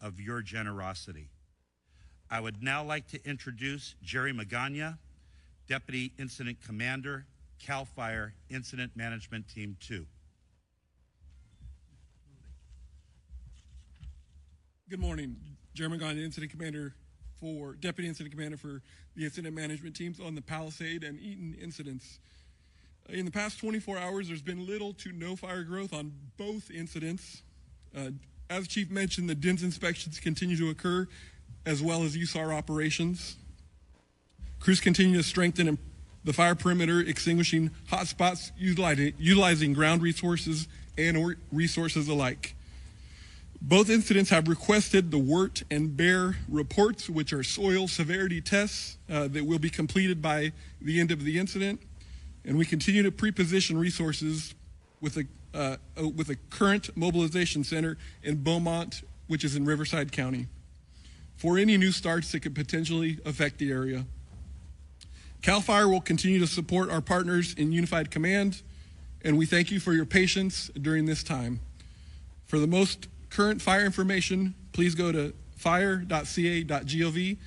of your generosity. I would now like to introduce Jerry Magana, Deputy Incident Commander, CAL FIRE Incident Management Team 2. Good morning. Jerry Magana, Deputy Incident Commander for the Incident Management Teams on the Palisade and Eaton incidents. In the past 24 hours, there's been little to no fire growth on both incidents. As Chief mentioned, the DINS inspections continue to occur, as well as USAR operations. Crews continue to strengthen the fire perimeter, extinguishing hotspots, utilizing ground resources and resources alike. Both incidents have requested the WIRT and BEAR reports, which are soil severity tests that will be completed by the end of the incident. And we continue to pre-position resources with a current mobilization center in Beaumont, which is in Riverside County, for any new starts that could potentially affect the area. CAL FIRE will continue to support our partners in Unified Command, and we thank you for your patience during this time. For the most current fire information, please go to fire.ca.gov.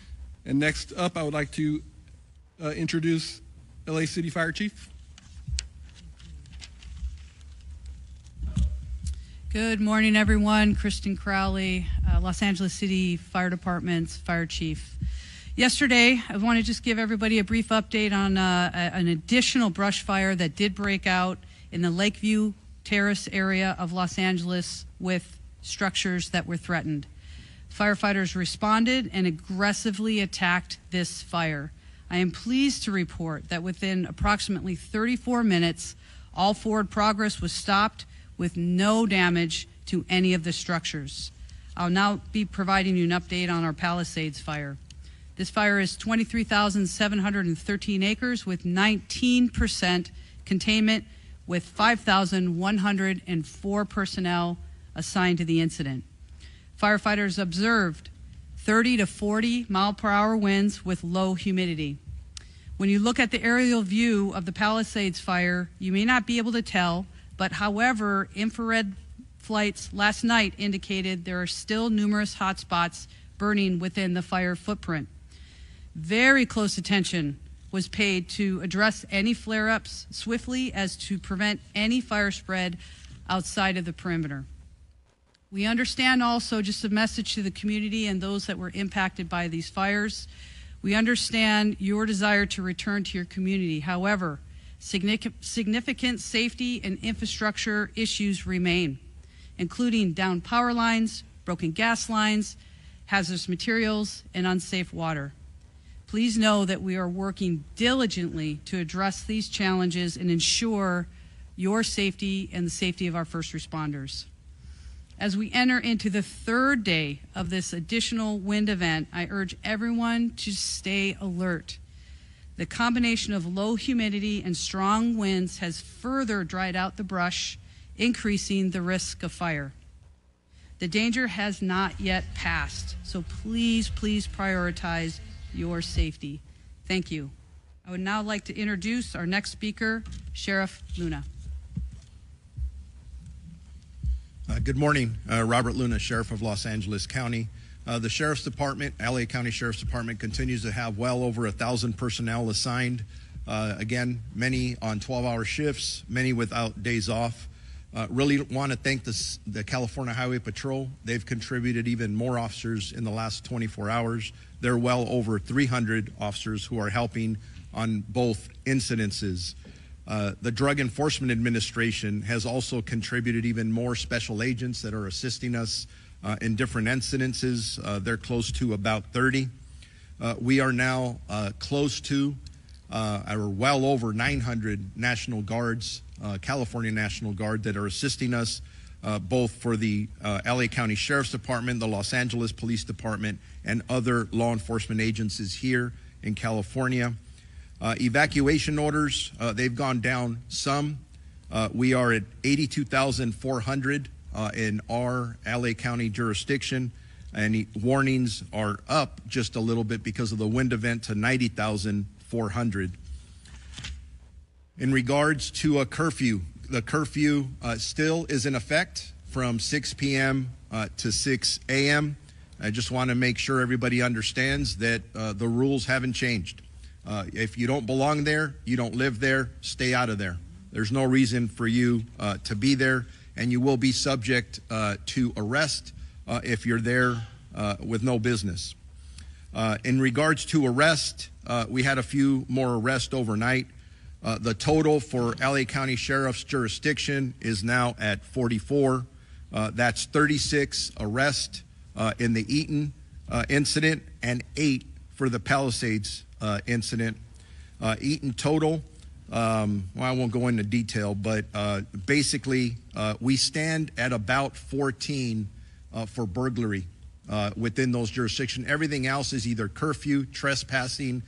And next up, I would like to introduce LA City Fire Chief. Good morning, everyone. Kristen Crowley, Los Angeles City Fire Department's Fire Chief. Yesterday, I want to just give everybody a brief update on an additional brush fire that did break out in the Lakeview Terrace area of Los Angeles with structures that were threatened. Firefighters responded and aggressively attacked this fire. I am pleased to report that within approximately 34 minutes, all forward progress was stopped with no damage to any of the structures. I'll now be providing you an update on our Palisades fire. This fire is 23,713 acres with 19% containment, with 5,104 personnel assigned to the incident. Firefighters observed 30 to 40 mile per hour winds with low humidity. When you look at the aerial view of the Palisades fire, you may not be able to tell, but however, infrared flights last night indicated there are still numerous hot spots burning within the fire footprint. Very close attention was paid to address any flare-ups swiftly as to prevent any fire spread outside of the perimeter. We understand also, just a message to the community and those that were impacted by these fires, we understand your desire to return to your community. However, significant safety and infrastructure issues remain, including down power lines, broken gas lines, hazardous materials, and unsafe water. Please know that we are working diligently to address these challenges and ensure your safety and the safety of our first responders. As we enter into the third day of this additional wind event, I urge everyone to stay alert. The combination of low humidity and strong winds has further dried out the brush, increasing the risk of fire. The danger has not yet passed, so please prioritize your safety. Thank you. I would now like to introduce our next speaker, Sheriff Luna. Good morning, Robert Luna, Sheriff of Los Angeles County. The Sheriff's Department, LA County Sheriff's Department, continues to have well over 1,000 personnel assigned. Again, many on 12-hour shifts, many without days off. Really want to thank the California Highway Patrol. They've contributed even more officers in the last 24 hours. There are well over 300 officers who are helping on both incidences. The Drug Enforcement Administration has also contributed even more special agents that are assisting us in different incidences. They're close to about 30. We are now close to or well over 900 National Guards, California National Guard, that are assisting us both for the LA County Sheriff's Department, the Los Angeles Police Department, and other law enforcement agencies here in California. Evacuation orders, they've gone down some. We are at 82,400 in our LA County jurisdiction, and warnings are up just a little bit because of the wind event to 90,400. In regards to a curfew, the curfew still is in effect from 6 p.m. to 6 a.m. I just want to make sure everybody understands that the rules haven't changed. If you don't belong there, you don't live there, stay out of there. There's no reason for you to be there, and you will be subject to arrest if you're there with no business. In regards to arrest, we had a few more arrests overnight. The total for LA County Sheriff's jurisdiction is now at 44. That's 36 arrests in the Eaton incident and 8 for the Palisades incident. Eaton total, well, I won't go into detail, but basically we stand at about 14 for burglary within those jurisdictions. Everything else is either curfew, trespassing,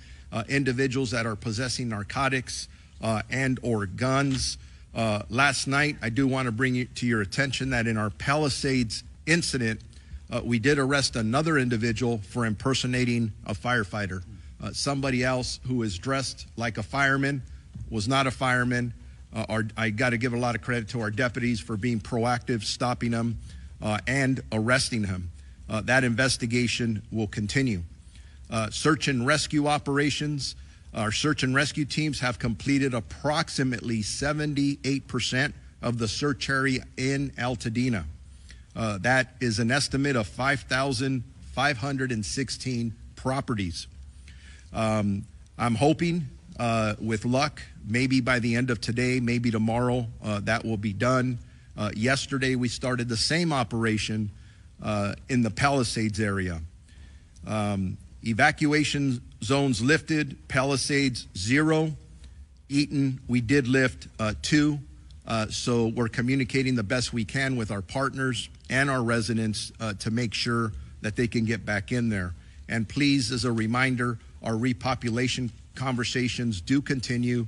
individuals that are possessing narcotics and or guns. Last night, I do want to bring it to your attention that in our Palisades incident, we did arrest another individual for impersonating a firefighter. Somebody else who is dressed like a fireman was not a fireman. I got to give a lot of credit to our deputies for being proactive, stopping him, and arresting him. That investigation will continue. Search and rescue operations. Our search and rescue teams have completed approximately 78% of the search area in Altadena. That is an estimate of 5,516 properties. I'm hoping, with luck, maybe by the end of today, maybe tomorrow, that will be done. Yesterday, we started the same operation in the Palisades area. Evacuation zones lifted, Palisades 0. Eaton, we did lift 2. So we're communicating the best we can with our partners and our residents to make sure that they can get back in there. And please, as a reminder, our repopulation conversations do continue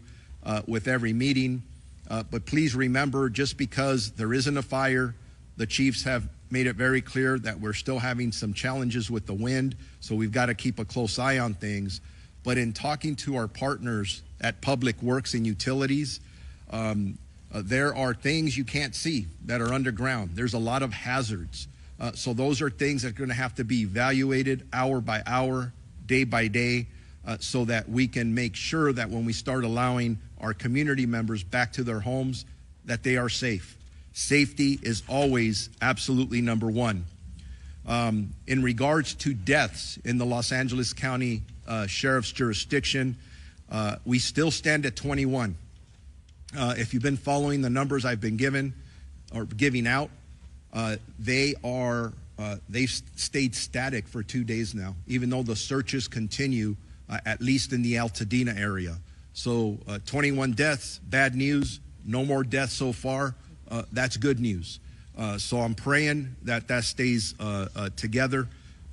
with every meeting. But please remember, just because there isn't a fire, the chiefs have made it very clear that we're still having some challenges with the wind, so we've got to keep a close eye on things. But in talking to our partners at Public Works and Utilities, there are things you can't see that are underground. There's a lot of hazards. So those are things that are going to have to be evaluated hour by hour, day by day, so that we can make sure that when we start allowing our community members back to their homes, that they are safe. Safety is always absolutely number one. In regards to deaths in the Los Angeles County Sheriff's jurisdiction, we still stand at 21. If you've been following the numbers I've been giving out, they've stayed static for 2 days now, even though the searches continue, at least in the Altadena area. So 21 deaths, bad news, no more deaths so far. That's good news. So I'm praying that that stays together.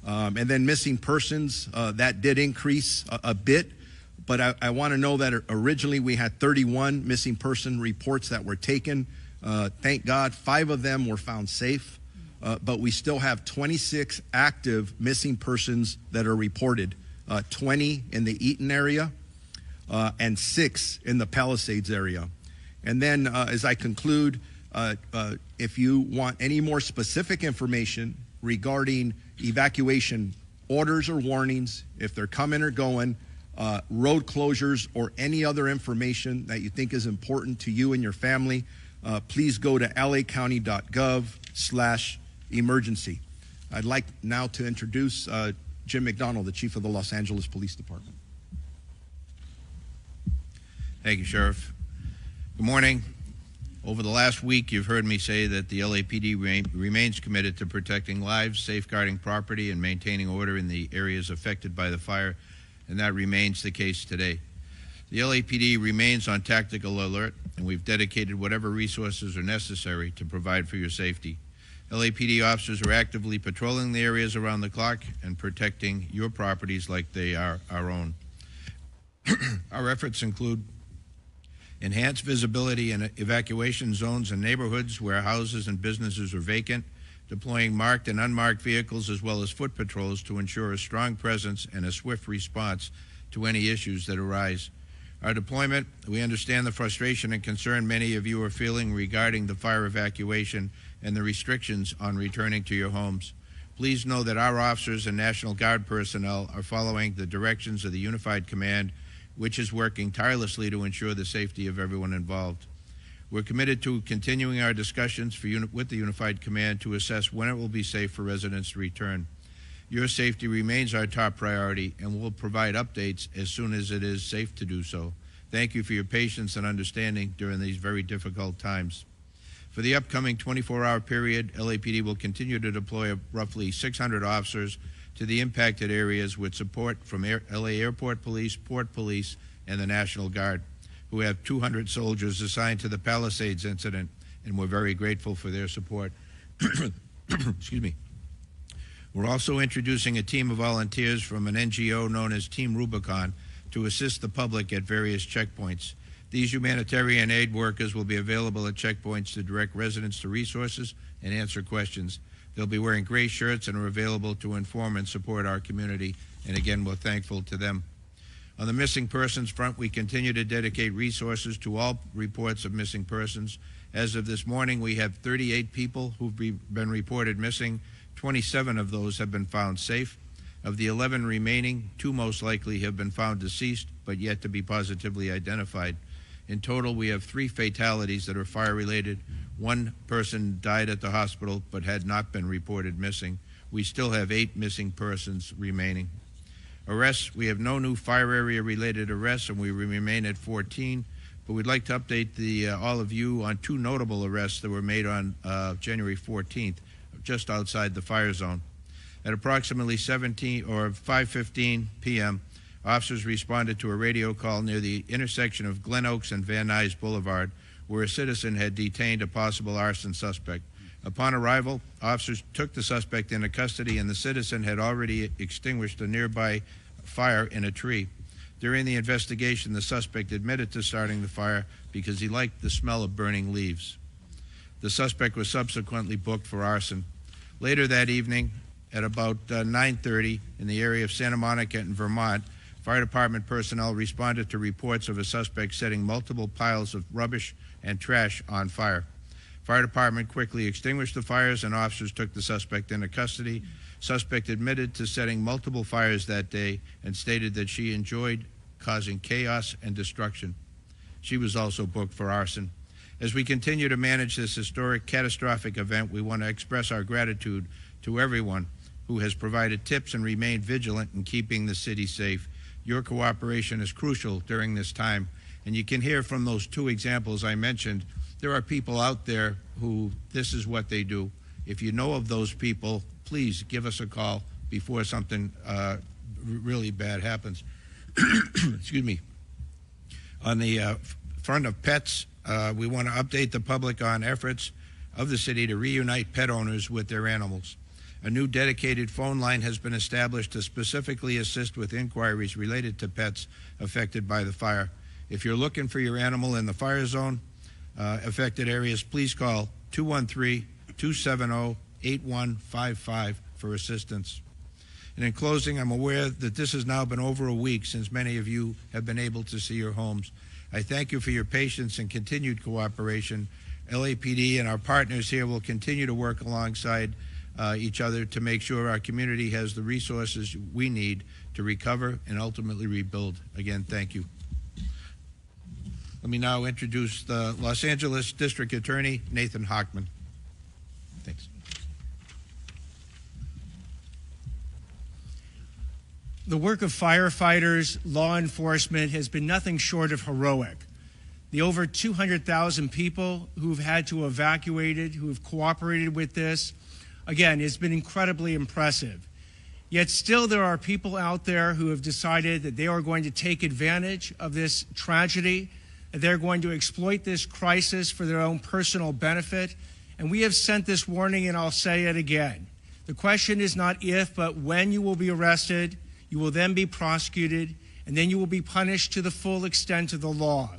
And then missing persons, that did increase a bit. But I want to know that originally we had 31 missing person reports that were taken. Thank God, 5 of them were found safe. But we still have 26 active missing persons that are reported. 20 in the Eaton area and 6 in the Palisades area. And then as I conclude, if you want any more specific information regarding evacuation orders or warnings, if they're coming or going, road closures, or any other information that you think is important to you and your family, please go to lacounty.gov/emergency. I'd like now to introduce Jim McDonald, the Chief of the Los Angeles Police Department. Thank you, Sheriff. Good morning. Over the last week, you've heard me say that the LAPD remains committed to protecting lives, safeguarding property, and maintaining order in the areas affected by the fire, and that remains the case today. The LAPD remains on tactical alert, and we've dedicated whatever resources are necessary to provide for your safety. LAPD officers are actively patrolling the areas around the clock and protecting your properties like they are our own. Our efforts include enhanced visibility in evacuation zones and neighborhoods where houses and businesses are vacant, deploying marked and unmarked vehicles as well as foot patrols to ensure a strong presence and a swift response to any issues that arise. Our deployment, we understand the frustration and concern many of you are feeling regarding the fire evacuation and the restrictions on returning to your homes. Please know that our officers and National Guard personnel are following the directions of the Unified Command, which is working tirelessly to ensure the safety of everyone involved. We're committed to continuing our discussions with the Unified Command to assess when it will be safe for residents to return. Your safety remains our top priority, and we'll provide updates as soon as it is safe to do so. Thank you for your patience and understanding during these very difficult times. For the upcoming 24-hour period, LAPD will continue to deploy roughly 600 officers to the impacted areas with support from LA Airport Police, Port Police, and the National Guard, who have 200 soldiers assigned to the Palisades incident, and we're very grateful for their support. Excuse me. We're also introducing a team of volunteers from an NGO known as Team Rubicon to assist the public at various checkpoints. These humanitarian aid workers will be available at checkpoints to direct residents to resources and answer questions. They'll be wearing gray shirts and are available to inform and support our community, and again, we're thankful to them. On the missing persons front, we continue to dedicate resources to all reports of missing persons. As of this morning, we have 38 people who've been reported missing. 27 of those have been found safe. Of the 11 remaining, 2 most likely have been found deceased, but yet to be positively identified. In total, we have 3 fatalities that are fire-related. 1 person died at the hospital, but had not been reported missing. We still have 8 missing persons remaining. Arrests, we have no new fire area-related arrests, and we remain at 14. But we'd like to update all of you on 2 notable arrests that were made on January 14th, just outside the fire zone. At approximately 5:15 p.m., officers responded to a radio call near the intersection of Glen Oaks and Van Nuys Boulevard, where a citizen had detained a possible arson suspect. Upon arrival, officers took the suspect into custody, and the citizen had already extinguished a nearby fire in a tree. During the investigation, the suspect admitted to starting the fire because he liked the smell of burning leaves. The suspect was subsequently booked for arson. Later that evening, at about 9:30 in the area of Santa Monica in Vermont, fire department personnel responded to reports of a suspect setting multiple piles of rubbish and trash on fire. Fire department quickly extinguished the fires, and officers took the suspect into custody. Suspect admitted to setting multiple fires that day and stated that she enjoyed causing chaos and destruction. She was also booked for arson. As we continue to manage this historic, catastrophic event, we want to express our gratitude to everyone who has provided tips and remained vigilant in keeping the city safe. Your cooperation is crucial during this time, and you can hear from those 2 examples I mentioned, there are people out there who this is what they do. If you know of those people, please give us a call before something really bad happens. Excuse me. On the front of pets, we want to update the public on efforts of the city to reunite pet owners with their animals. A new dedicated phone line has been established to specifically assist with inquiries related to pets affected by the fire. If you're looking for your animal in the fire zone affected areas, please call 213-270-8155 for assistance. And in closing, I'm aware that this has now been over a week since many of you have been able to see your homes. I thank you for your patience and continued cooperation. LAPD and our partners here will continue to work alongside each other to make sure our community has the resources we need to recover and ultimately rebuild. Again, thank you. Let me now introduce the Los Angeles District Attorney, Nathan Hochman. Thanks. The work of firefighters, law enforcement has been nothing short of heroic. The over 200,000 people who've had to evacuate, who have cooperated with this, again, it's been incredibly impressive. Yet still there are people out there who have decided that they are going to take advantage of this tragedy, that they're going to exploit this crisis for their own personal benefit. And we have sent this warning, and I'll say it again. The question is not if, but when you will be arrested. You will then be prosecuted, and then you will be punished to the full extent of the law.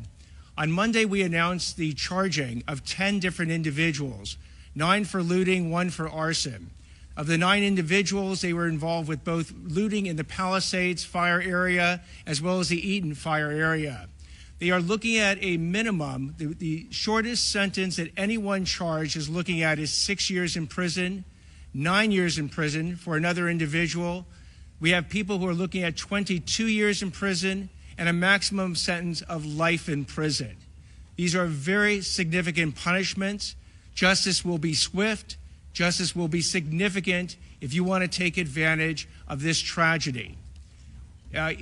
On Monday, we announced the charging of 10 different individuals, 9 for looting, 1 for arson. Of the 9 individuals, they were involved with both looting in the Palisades fire area as well as the Eaton fire area. They are looking at a minimum, the shortest sentence that anyone charged is looking at is 6 years in prison. 9 years in prison for another individual. We have people who are looking at 22 years in prison and a maximum sentence of life in prison. These are very significant punishments. Justice will be swift. Justice will be significant if you want to take advantage of this tragedy.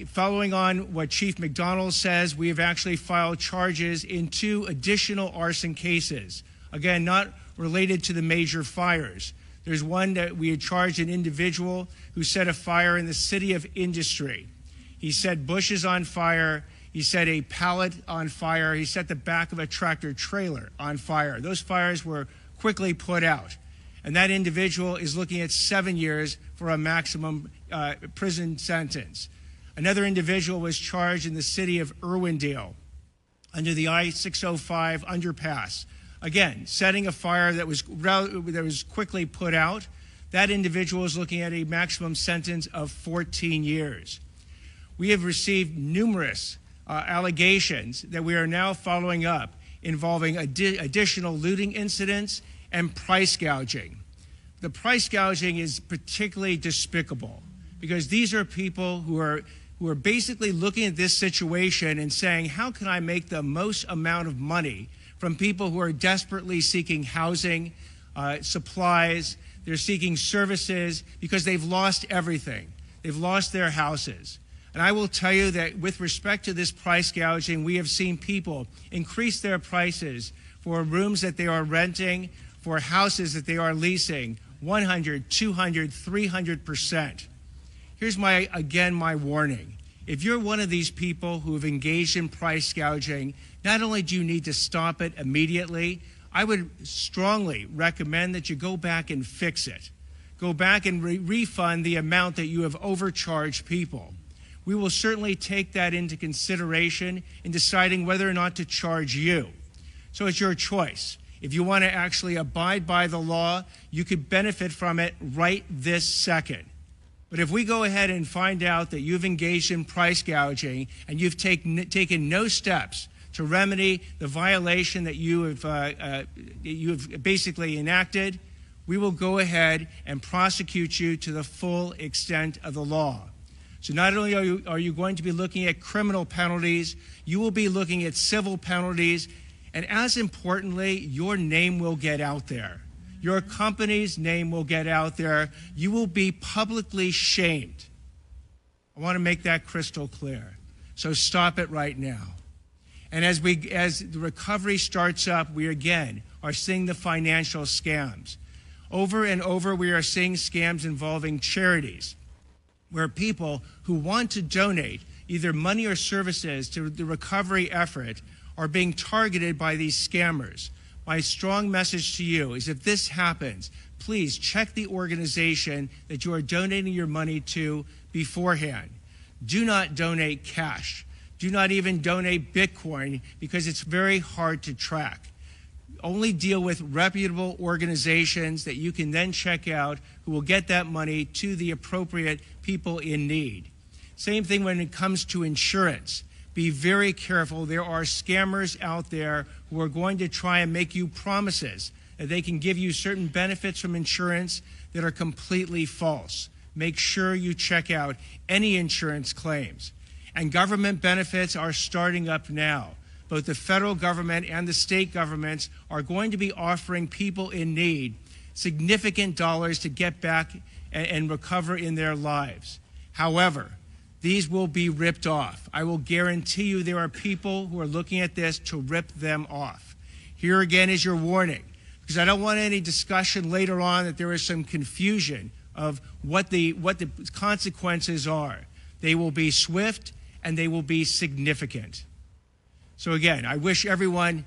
Following on what Chief McDonald says, we have actually filed charges in 2 additional arson cases. Again, not related to the major fires. There's one that we had charged an individual who set a fire in the City of Industry. He set bushes on fire. He set a pallet on fire. He set the back of a tractor trailer on fire. Those fires were quickly put out. And that individual is looking at 7 years for a maximum prison sentence. Another individual was charged in the city of Irwindale under the I-605 underpass. Again, setting a fire that was quickly put out. That individual is looking at a maximum sentence of 14 years. We have received numerous allegations that we are now following up involving additional looting incidents and price gouging. The price gouging is particularly despicable because these are people who are basically looking at this situation and saying, how can I make the most amount of money from people who are desperately seeking housing, supplies, they're seeking services because they've lost everything. They've lost their houses. And I will tell you that with respect to this price gouging, we have seen people increase their prices for rooms that they are renting, for houses that they are leasing, 100, 200, 300%. Here's my warning. If you're one of these people who have engaged in price gouging, not only do you need to stop it immediately, I would strongly recommend that you go back and fix it. Go back and refund the amount that you have overcharged people. We will certainly take that into consideration in deciding whether or not to charge you. So it's your choice. If you want to actually abide by the law, you could benefit from it right this second. But if we go ahead and find out that you've engaged in price gouging and you've taken no steps to remedy the violation that you have basically enacted, we will go ahead and prosecute you to the full extent of the law. So not only are you going to be looking at criminal penalties, you will be looking at civil penalties, and as importantly, your name will get out there. Your company's name will get out there. You will be publicly shamed. I want to make that crystal clear. So stop it right now. And as the recovery starts up, we again are seeing the financial scams. Over and over, we are seeing scams involving charities, where people who want to donate either money or services to the recovery effort are being targeted by these scammers. My strong message to you is if this happens, please check the organization that you are donating your money to beforehand. Do not donate cash. Do not even donate Bitcoin because it's very hard to track. Only deal with reputable organizations that you can then check out who will get that money to the appropriate people in need. Same thing when it comes to insurance. Be very careful. There are scammers out there who are going to try and make you promises that they can give you certain benefits from insurance that are completely false. Make sure you check out any insurance claims. And government benefits are starting up now. Both the federal government and the state governments are going to be offering people in need significant dollars to get back and recover in their lives. However, these will be ripped off. I will guarantee you there are people who are looking at this to rip them off. Here again is your warning, because I don't want any discussion later on that there is some confusion of what the consequences are. They will be swift and they will be significant. So again, I wish everyone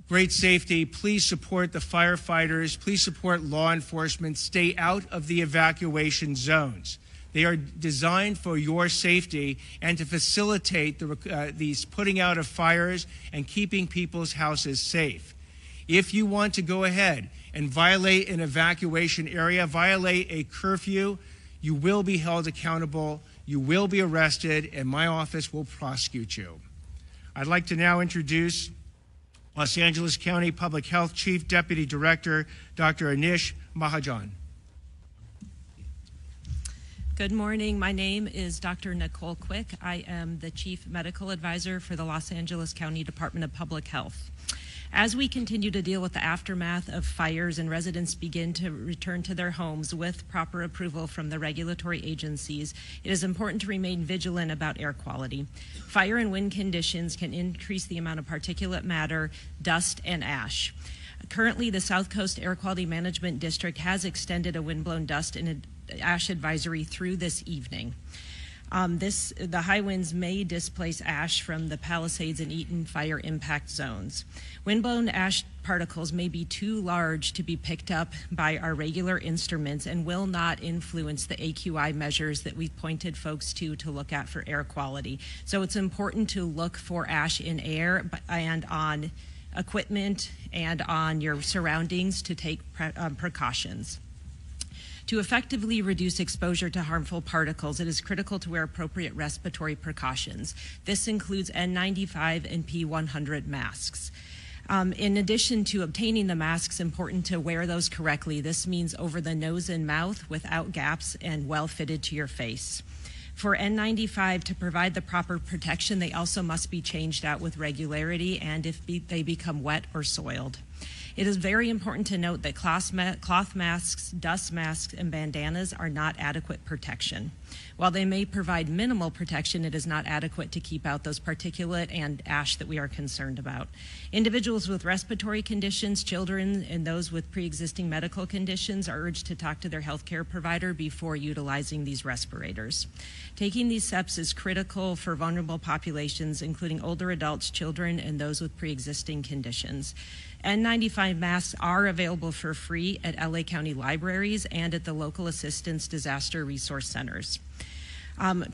great safety. Please support the firefighters. Please support law enforcement. Stay out of the evacuation zones. They are designed for your safety and to facilitate these putting out of fires and keeping people's houses safe. If you want to go ahead and violate an evacuation area, violate a curfew, you will be held accountable, you will be arrested, and my office will prosecute you. I'd like to now introduce Los Angeles County Public Health Chief Deputy Director, Dr. Anish Mahajan. Good morning. My name is Dr. Nicole Quick. I am the Chief Medical Advisor for the Los Angeles County Department of Public Health. As we continue to deal with the aftermath of fires and residents begin to return to their homes with proper approval from the regulatory agencies, it is important to remain vigilant about air quality. Fire and wind conditions can increase the amount of particulate matter, dust, and ash. Currently, the South Coast Air Quality Management District has extended a windblown dust and ash advisory through this evening. The high winds may displace ash from the Palisades and Eaton fire impact zones. Windblown ash particles may be too large to be picked up by our regular instruments and will not influence the AQI measures that we've pointed folks to look at for air quality. So it's important to look for ash in air and on equipment and on your surroundings to take precautions. To effectively reduce exposure to harmful particles, it is critical to wear appropriate respiratory precautions. This includes N95 and P100 masks. In addition to obtaining the masks, important to wear those correctly. This means over the nose and mouth without gaps and well fitted to your face. For N95 to provide the proper protection, they also must be changed out with regularity and if they become wet or soiled. It is very important to note that cloth masks, dust masks, and bandanas are not adequate protection. While they may provide minimal protection, it is not adequate to keep out those particulate and ash that we are concerned about. Individuals with respiratory conditions, children, and those with pre-existing medical conditions are urged to talk to their healthcare provider before utilizing these respirators. Taking these steps is critical for vulnerable populations, including older adults, children, and those with pre-existing conditions. N95 masks are available for free at LA County libraries and at the local assistance disaster resource centers.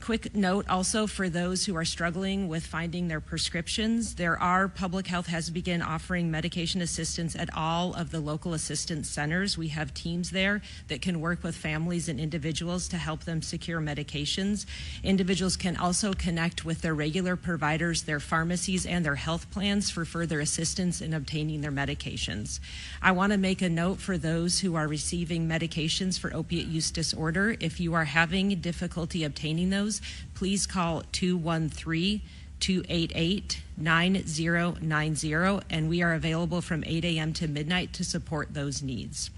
Quick note also for those who are struggling with finding their prescriptions, Public Health has begun offering medication assistance at all of the local assistance centers. We have teams there that can work with families and individuals to help them secure medications. Individuals can also connect with their regular providers, their pharmacies, and their health plans for further assistance in obtaining their medications. I want to make a note for those who are receiving medications for opiate use disorder. If you are having difficulty obtaining those, please call 213-288-9090, and we are available from 8 a.m. to midnight to support those needs.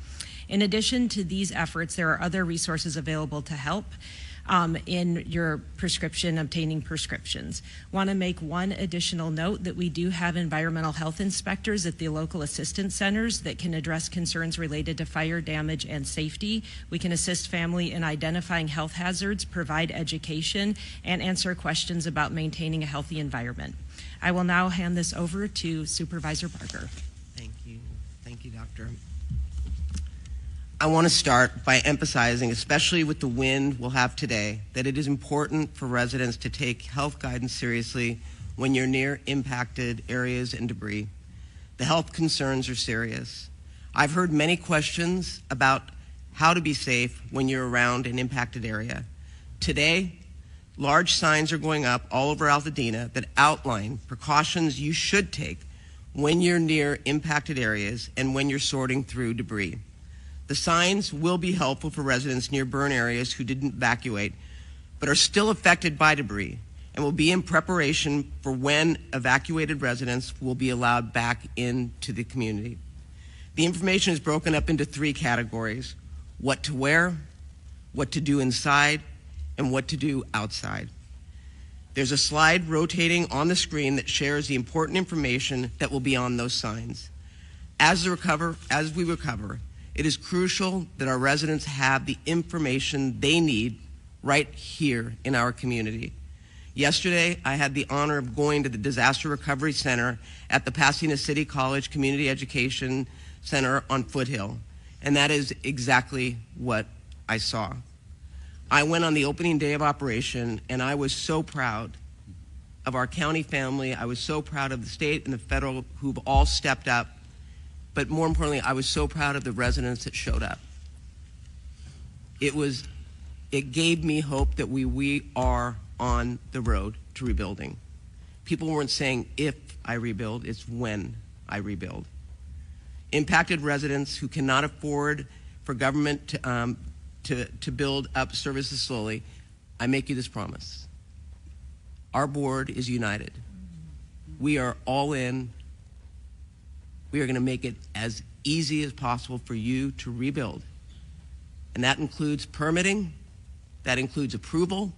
In addition to these efforts, there are other resources available to help in your obtaining prescriptions. Want to make one additional note that we do have environmental health inspectors at the local assistance centers that can address concerns related to fire damage and safety. We can assist family in identifying health hazards, provide education, and answer questions about maintaining a healthy environment. I will now hand this over to Supervisor Barker. Thank you. Thank you, Doctor. I want to start by emphasizing, especially with the wind we'll have today, that it is important for residents to take health guidance seriously when you're near impacted areas and debris. The health concerns are serious. I've heard many questions about how to be safe when you're around an impacted area. Today, large signs are going up all over Altadena that outline precautions you should take when you're near impacted areas and when you're sorting through debris. The signs will be helpful for residents near burn areas who didn't evacuate but are still affected by debris and will be in preparation for when evacuated residents will be allowed back into the community. The information is broken up into 3 categories: what to wear, what to do inside, and what to do outside. There's a slide rotating on the screen that shares the important information that will be on those signs. As we recover, it is crucial that our residents have the information they need right here in our community. Yesterday, I had the honor of going to the Disaster Recovery Center at the Pasadena City College Community Education Center on Foothill, and that is exactly what I saw. I went on the opening day of operation, and I was so proud of our county family. I was so proud of the state and the federal who've all stepped up. But more importantly, I was so proud of the residents that showed up. It gave me hope that we are on the road to rebuilding. People weren't saying if I rebuild, it's when I rebuild. Impacted residents who cannot afford for government to build up services slowly, I make you this promise. Our board is united. We are all in. We are going to make it as easy as possible for you to rebuild. And that includes permitting, that includes approval,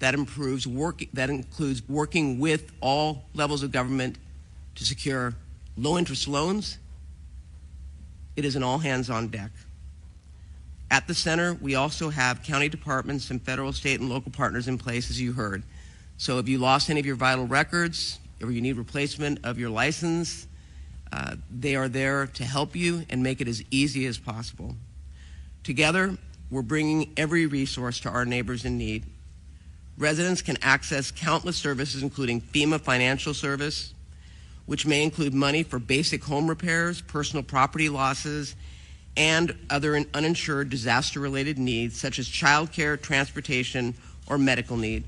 that includes working with all levels of government to secure low-interest loans. It is an all-hands-on deck. At the center, we also have county departments and federal, state, and local partners in place, as you heard. So if you lost any of your vital records, or you need replacement of your license, they are there to help you and make it as easy as possible. Together, we're bringing every resource to our neighbors in need. Residents can access countless services, including FEMA financial service, which may include money for basic home repairs, personal property losses, and other uninsured disaster-related needs, such as childcare, transportation, or medical need.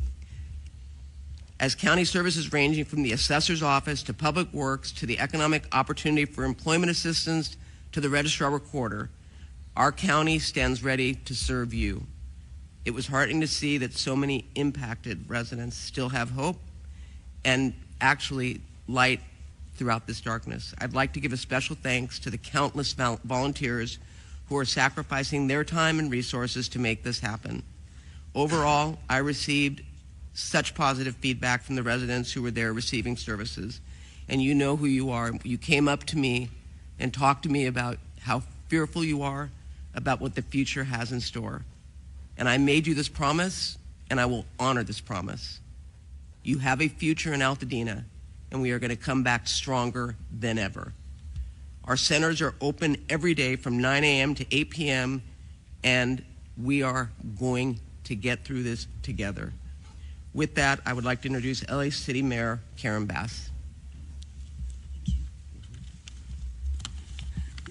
As county services ranging from the assessor's office to public works to the economic opportunity for employment assistance to the registrar recorder, our county stands ready to serve you. It was heartening to see that so many impacted residents still have hope and actually light throughout this darkness. I'd like to give a special thanks to the countless volunteers who are sacrificing their time and resources to make this happen. Overall, I received such positive feedback from the residents who were there receiving services. And you know who you are. You came up to me and talked to me about how fearful you are about what the future has in store. And I made you this promise, and I will honor this promise. You have a future in Altadena, and we are going to come back stronger than ever. Our centers are open every day from 9 a.m. to 8 p.m., and we are going to get through this together. With that, I would like to introduce LA City Mayor Karen Bass.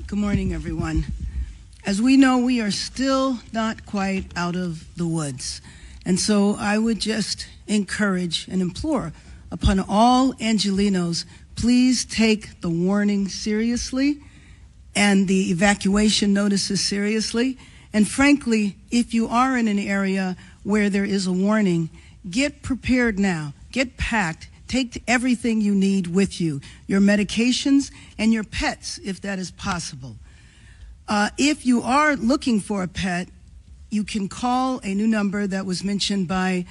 Good morning, everyone. As we know, we are still not quite out of the woods. And so I would just encourage and implore upon all Angelenos, please take the warning seriously and the evacuation notices seriously. And frankly, if you are in an area where there is a warning, get prepared now, get packed, take everything you need with you, your medications and your pets, if that is possible. If you are looking for a pet, you can call a new number that was mentioned by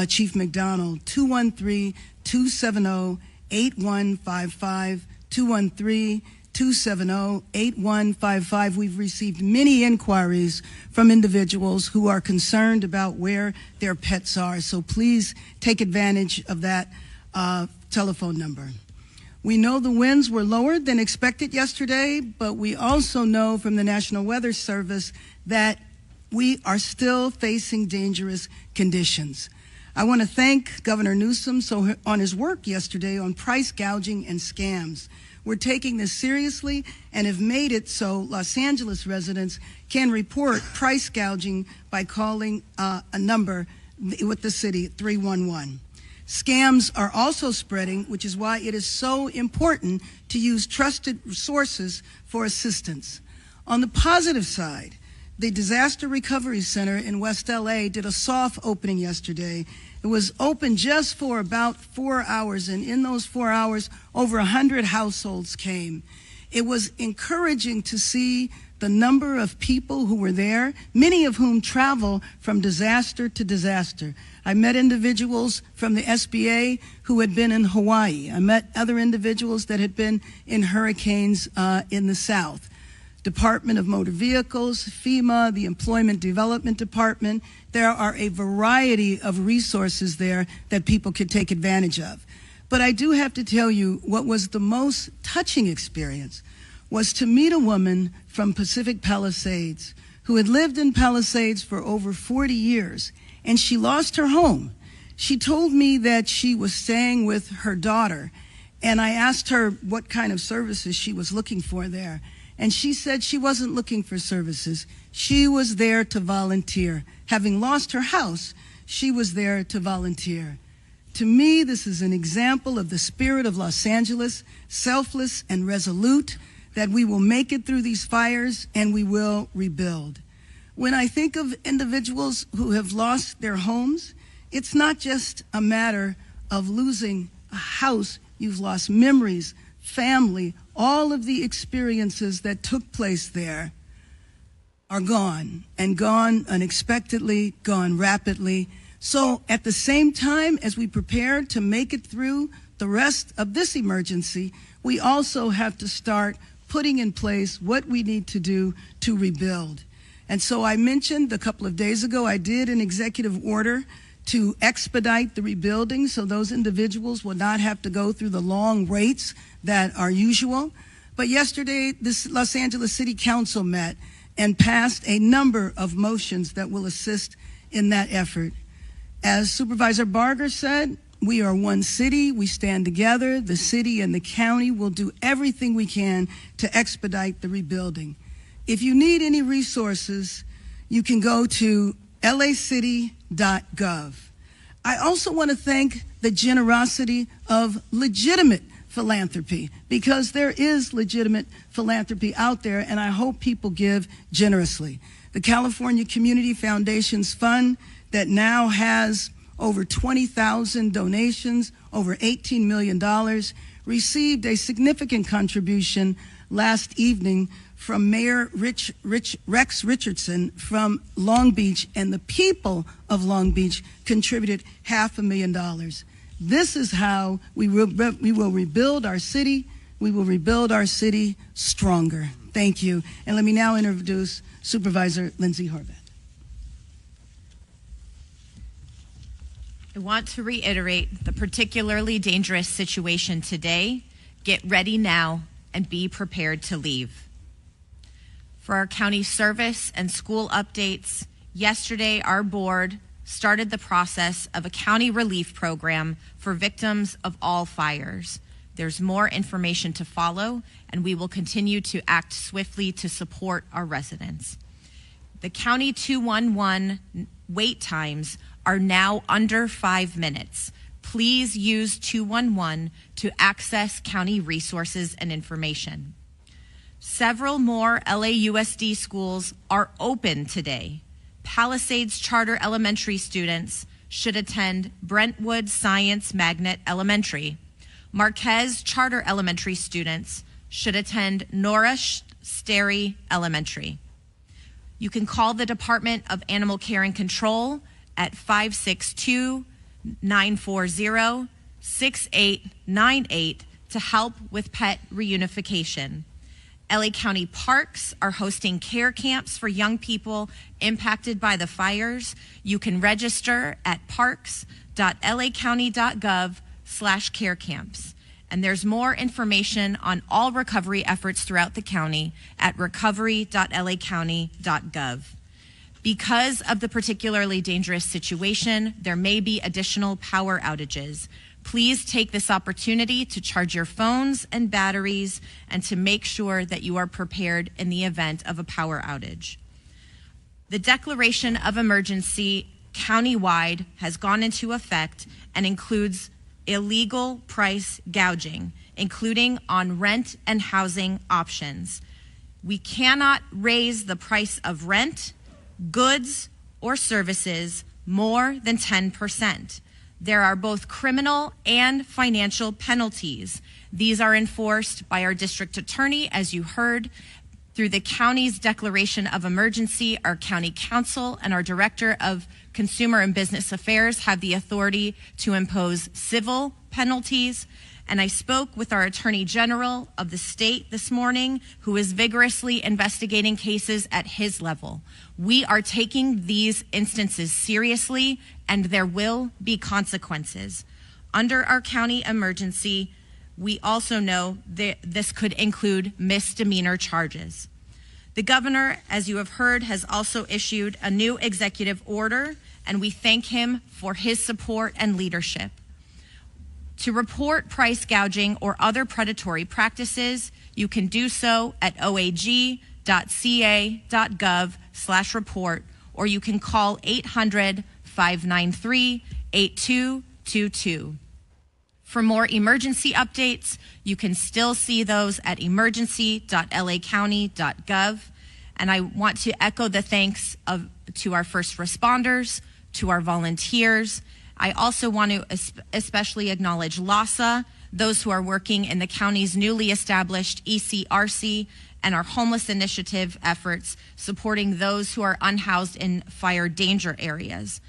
Chief McDonald, 213-270-8155, 213-270-8155. We've received many inquiries from individuals who are concerned about where their pets are, so please take advantage of that telephone number. We know the winds were lower than expected yesterday, but we also know from the National Weather Service that we are still facing dangerous conditions. I want to thank Governor Newsom on his work yesterday on price gouging and scams. We're taking this seriously and have made it so Los Angeles residents can report price gouging by calling a number with the city, 311. Scams are also spreading, which is why it is so important to use trusted sources for assistance. On the positive side, the Disaster Recovery Center in West LA did a soft opening yesterday. It was open just for about 4 hours, and in those 4 hours, over 100 households came. It was encouraging to see the number of people who were there, many of whom travel from disaster to disaster. I met individuals from the SBA who had been in Hawaii. I met other individuals that had been in hurricanes in the South. Department of Motor Vehicles, FEMA, the Employment Development Department. There are a variety of resources there that people could take advantage of. But I do have to tell you, what was the most touching experience was to meet a woman from Pacific Palisades who had lived in Palisades for over 40 years, and she lost her home. She told me that she was staying with her daughter, and I asked her what kind of services she was looking for there. And she said she wasn't looking for services. She was there to volunteer. Having lost her house, she was there to volunteer. To me, this is an example of the spirit of Los Angeles, selfless and resolute, that we will make it through these fires and we will rebuild. When I think of individuals who have lost their homes, it's not just a matter of losing a house. You've lost memories, family, all of the experiences that took place there are gone, and gone unexpectedly, gone rapidly. So at the same time as we prepare to make it through the rest of this emergency, we also have to start putting in place what we need to do to rebuild. And so I mentioned a couple of days ago, I did an executive order to expedite the rebuilding so those individuals will not have to go through the long waits that are usual. But yesterday, this Los Angeles City Council met and passed a number of motions that will assist in that effort. As Supervisor Barger said, we are one city, we stand together. The city and the county will do everything we can to expedite the rebuilding. If you need any resources, you can go to lacity.gov. I also want to thank the generosity of legitimate philanthropy, because there is legitimate philanthropy out there, and I hope people give generously. The California Community Foundations Fund that now has over 20,000 donations, over $18 million, received a significant contribution last evening from Mayor Rex Richardson from Long Beach, and the people of Long Beach contributed $500,000. This is how we will rebuild our city. We will rebuild our city stronger. Thank you. And let me now introduce Supervisor Lindsay Horvath. I want to reiterate the particularly dangerous situation today. Get ready now and be prepared to leave. For our county service and school updates, yesterday our board started the process of a county relief program for victims of all fires. There's more information to follow, and we will continue to act swiftly to support our residents. The County 211 wait times are now under 5 minutes. Please use 211 to access county resources and information. Several more LAUSD schools are open today. Palisades Charter Elementary students should attend Brentwood Science Magnet Elementary. Marquez Charter Elementary students should attend Nora Sterry Elementary. You can call the Department of Animal Care and Control at 562-940-6898 to help with pet reunification. LA County Parks are hosting care camps for young people impacted by the fires. You can register at parks.lacounty.gov/care camps. And there's more information on all recovery efforts throughout the county at recovery.lacounty.gov. Because of the particularly dangerous situation, there may be additional power outages. Please take this opportunity to charge your phones and batteries and to make sure that you are prepared in the event of a power outage. The declaration of emergency countywide has gone into effect and includes illegal price gouging, including on rent and housing options. We cannot raise the price of rent, goods, or services more than 10%. There are both criminal and financial penalties. These are enforced by our district attorney, as you heard. Through the county's declaration of emergency, our county council and our director of consumer and business affairs have the authority to impose civil penalties. And I spoke with our attorney general of the state this morning, who is vigorously investigating cases at his level. We are taking these instances seriously, and there will be consequences. Under our county emergency, we also know that this could include misdemeanor charges. The governor, as you have heard, has also issued a new executive order, and we thank him for his support and leadership. To report price gouging or other predatory practices, you can do so at oag.ca.gov/report, or you can call 800-593-8222. For more emergency updates, you can still see those at emergency.lacounty.gov. And I want to echo the thanks to our first responders, to our volunteers. I also want to especially acknowledge LASA, those who are working in the county's newly established ECRC and our homeless initiative efforts, supporting those who are unhoused in fire danger areas.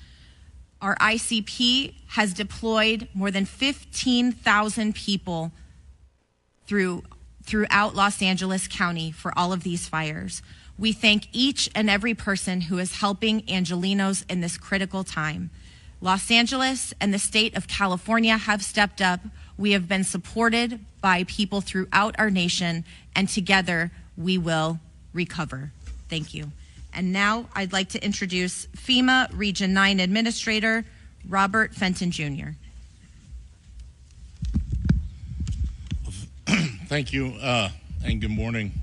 Our ICP has deployed more than 15,000 people throughout Los Angeles County for all of these fires. We thank each and every person who is helping Angelenos in this critical time. Los Angeles and the state of California have stepped up. We have been supported by people throughout our nation, and together we will recover. Thank you. And now I'd like to introduce FEMA Region 9 Administrator Robert Fenton Jr. Thank you, and good morning.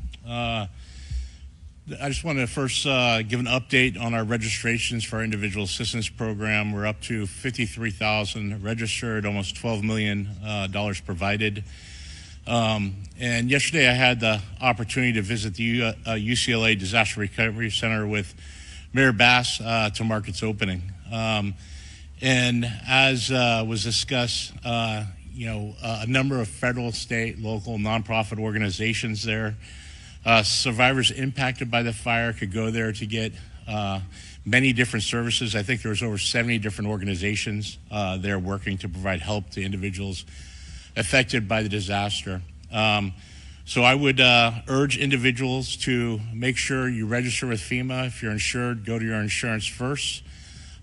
I just want to first give an update on our registrations for our individual assistance program. We're up to 53,000 registered, almost $12 million provided. And yesterday I had the opportunity to visit the UCLA Disaster Recovery Center with Mayor Bass to mark its opening. And as was discussed, a number of federal, state, local, nonprofit organizations there. Survivors impacted by the fire could go there to get many different services. I think there was over 70 different organizations there working to provide help to individuals affected by the disaster. So I would urge individuals to make sure you register with FEMA. If you're insured, go to your insurance first.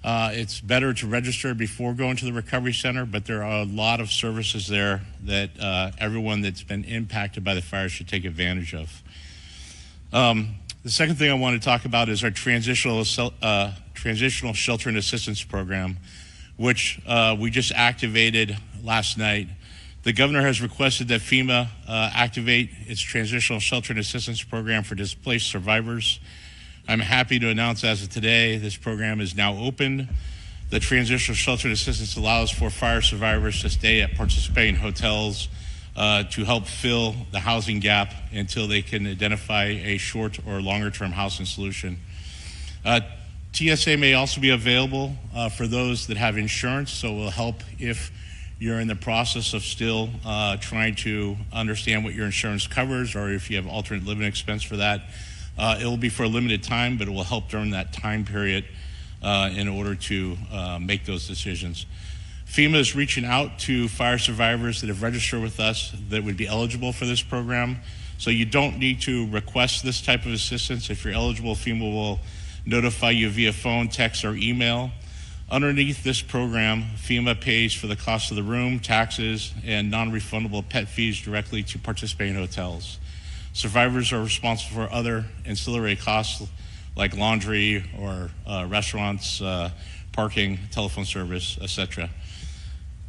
It's better to register before going to the recovery center, but there are a lot of services there that everyone that's been impacted by the fire should take advantage of. The second thing I want to talk about is our transitional shelter and assistance program, which we just activated last night. The governor has requested that FEMA activate its transitional shelter and assistance program for displaced survivors. I'm happy to announce as of today, this program is now open. The transitional shelter and assistance allows for fire survivors to stay at participating hotels to help fill the housing gap until they can identify a short or longer term housing solution. TSA may also be available for those that have insurance, so it will help if you're in the process of still trying to understand what your insurance covers, or if you have alternate living expense for that. It will be for a limited time, but it will help during that time period in order to make those decisions. FEMA is reaching out to fire survivors that have registered with us that would be eligible for this program. So you don't need to request this type of assistance. If you're eligible, FEMA will notify you via phone, text, or email. Underneath this program, FEMA pays for the cost of the room, taxes, and non-refundable pet fees directly to participating hotels. Survivors are responsible for other ancillary costs like laundry or restaurants, parking, telephone service, etc.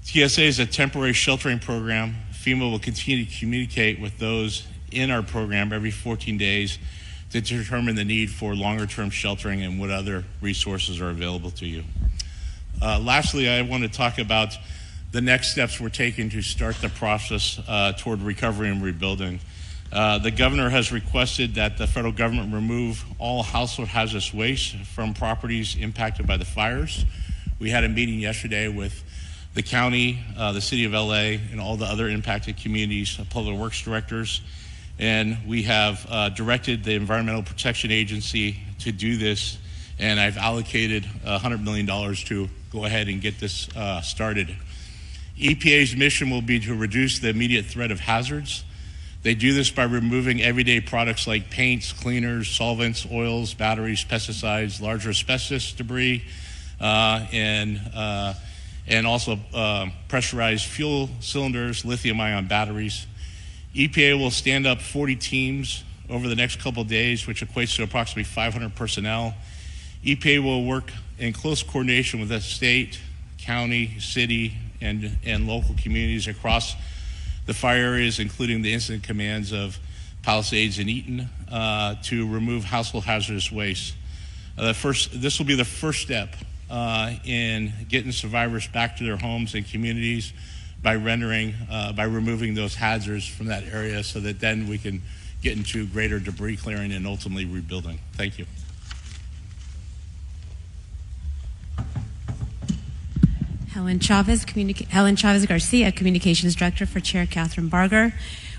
TSA is a temporary sheltering program. FEMA will continue to communicate with those in our program every 14 days to determine the need for longer-term sheltering and what other resources are available to you. Lastly, I want to talk about the next steps we're taking to start the process toward recovery and rebuilding. The governor has requested that the federal government remove all household hazardous waste from properties impacted by the fires. We had a meeting yesterday with the county, the city of LA, and all the other impacted communities, public works directors, and we have directed the Environmental Protection Agency to do this, and I've allocated $100 million to go ahead and get this started. EPA's mission will be to reduce the immediate threat of hazards. They do this by removing everyday products like paints, cleaners, solvents, oils, batteries, pesticides, larger asbestos debris, and also pressurized fuel cylinders, lithium-ion batteries. EPA will stand up 40 teams over the next couple of days, which equates to approximately 500 personnel. EPA will work in close coordination with the state, county, city, and local communities across the fire areas, including the incident commands of Palisades and Eaton, to remove household hazardous waste. This will be the first step in getting survivors back to their homes and communities by removing those hazards from that area, so that then we can get into greater debris clearing and ultimately rebuilding. Thank you. Helen Chavez Garcia, Communications Director for Chair Catherine Barger.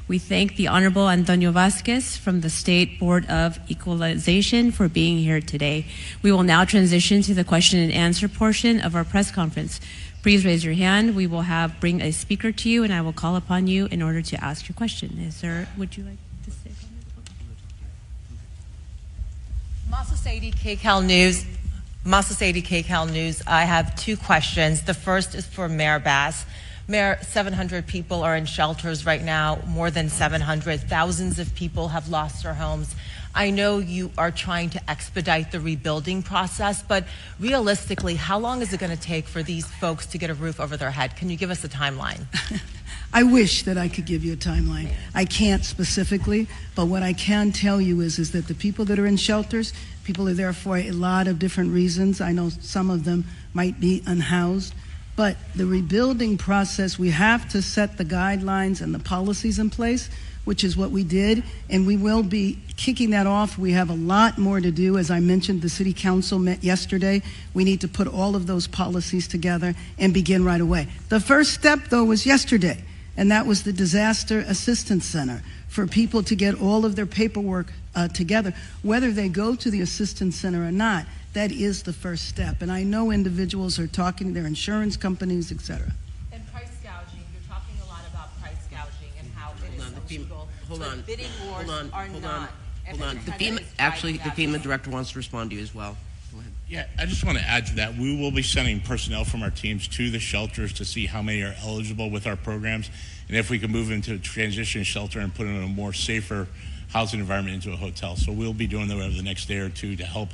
We thank the Honorable Antonio Vasquez from the State Board of Equalization for being here today. We will now transition to the question and answer portion of our press conference. Please raise your hand. We will bring a speaker to you, and I will call upon you in order to ask your question. Would you like to say something? Masa Sadie, KCAL News. Masa Sadie, KCAL News. I have two questions. The first is for Mayor Bass. Mayor, 700 people are in shelters right now, more than 700. Thousands of people have lost their homes. I know you are trying to expedite the rebuilding process, but realistically, how long is it going to take for these folks to get a roof over their head? Can you give us a timeline? I wish that I could give you a timeline. I can't specifically, but what I can tell you is that the people that are in shelters, people are there for a lot of different reasons. I know some of them might be unhoused, but the rebuilding process, we have to set the guidelines and the policies in place, which is what we did, and we will be kicking that off. We have a lot more to do. As I mentioned, the City Council met yesterday. We need to put all of those policies together and begin right away. The first step, though, was yesterday, and that was the Disaster Assistance Center for people to get all of their paperwork together. Whether they go to the Assistance Center or not, that is the first step. And I know individuals are talking to their insurance companies, et cetera. And price gouging, you're talking a lot about price gouging and how it is illegal. Hold on. Bidding wars are not. Hold on. The FEMA director wants to respond to you as well. Go ahead. Yeah, I just want to add to that. We will be sending personnel from our teams to the shelters to see how many are eligible with our programs, and if we can move into a transition shelter and put in a more safer housing environment into a hotel. So we'll be doing that over the next day or two to help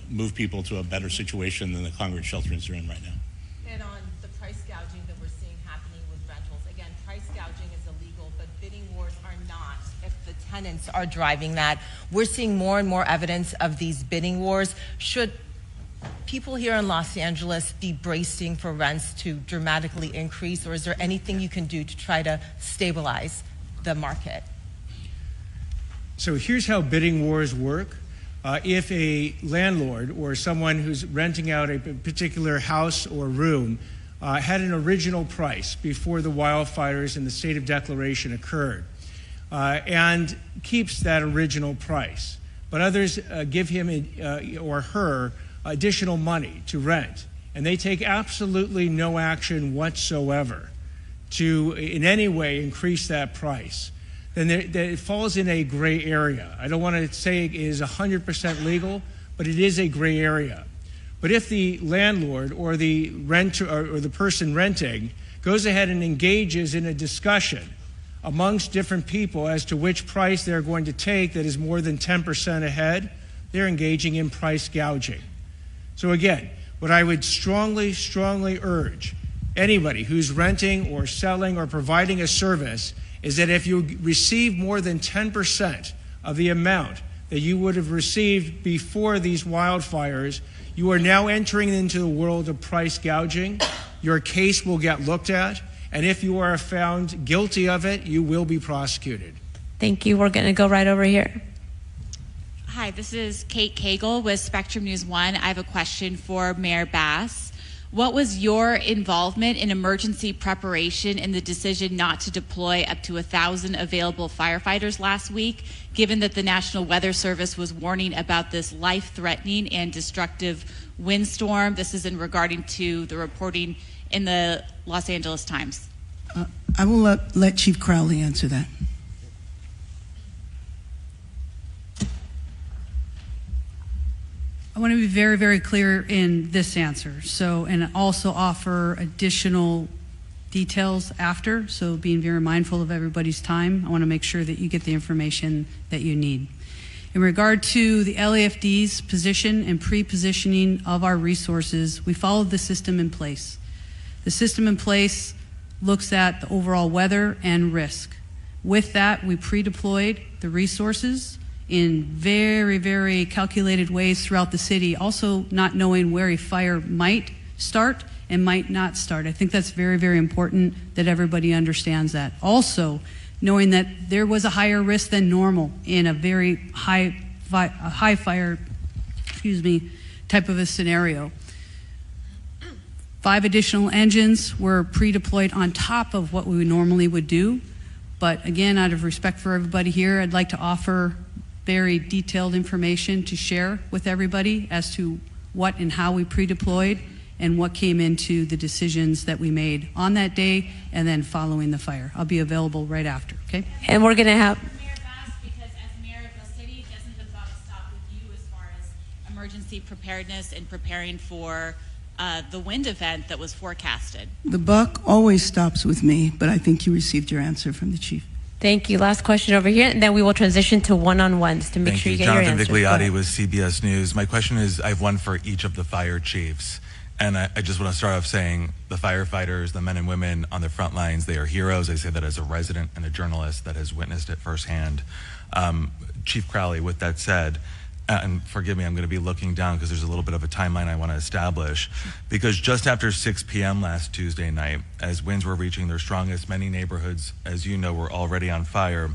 move people to a better situation than the congregate shelters are in right now. And on the price gouging that we're seeing happening with rentals, again, price gouging is illegal, but bidding wars are not if the tenants are driving that. We're seeing more and more evidence of these bidding wars. Should people here in Los Angeles be bracing for rents to dramatically increase, or is there anything you can do to try to stabilize the market? So here's how bidding wars work. If a landlord or someone who's renting out a particular house or room had an original price before the wildfires and the state of declaration occurred and keeps that original price, but others give him or her additional money to rent, and they take absolutely no action whatsoever to in any way increase that price, then it falls in a gray area. I don't want to say it is 100% legal, but it is a gray area. But if the landlord or the renter or the person renting goes ahead and engages in a discussion amongst different people as to which price they're going to take that is more than 10% ahead, they're engaging in price gouging. So again, what I would strongly, strongly urge anybody who's renting or selling or providing a service is that if you receive more than 10% of the amount that you would have received before these wildfires, you are now entering into the world of price gouging. Your case will get looked at, and if you are found guilty of it, you will be prosecuted. Thank you. We're going to go right over here. Hi, this is Kate Cagle with Spectrum News 1. I have a question for Mayor Bass. What was your involvement in emergency preparation in the decision not to deploy up to 1,000 available firefighters last week, given that the National Weather Service was warning about this life-threatening and destructive windstorm? This is in regarding to the reporting in the Los Angeles Times. I will let Chief Crowley answer that. I want to be very, very clear in this answer. So, and also offer additional details after. So being very mindful of everybody's time. I want to make sure that you get the information that you need. In regard to the LAFD's position and pre-positioning of our resources, we followed the system in place. The system in place looks at the overall weather and risk. With that, we pre-deployed the resources in very, very calculated ways throughout the city, also not knowing where a fire might start and might not start. I think that's very, very important that everybody understands that. Also, knowing that there was a higher risk than normal in a very high fire, type of a scenario. 5 additional engines were pre-deployed on top of what we normally would do. But again, out of respect for everybody here, I'd like to offer very detailed information to share with everybody as to what and how we pre-deployed and what came into the decisions that we made on that day and then following the fire. I'll be available right after, okay? And we're going to have... Mayor Bass, because as mayor of the city, doesn't the buck stop with you as far as emergency preparedness and preparing for the wind event that was forecasted? The buck always stops with me, but I think you received your answer from the chief. Thank you. Last question over here, and then we will transition to one-on-ones to make sure you get your answers. Jonathan Vigliotti with CBS News. My question is, I have one for each of the fire chiefs. And I just want to start off saying the firefighters, the men and women on the front lines, they are heroes. I say that as a resident and a journalist that has witnessed it firsthand. Chief Crowley, with that said, and forgive me, I'm going to be looking down because there's a little bit of a timeline I want to establish. Because just after 6 p.m. last Tuesday night, as winds were reaching their strongest, many neighborhoods, as you know, were already on fire.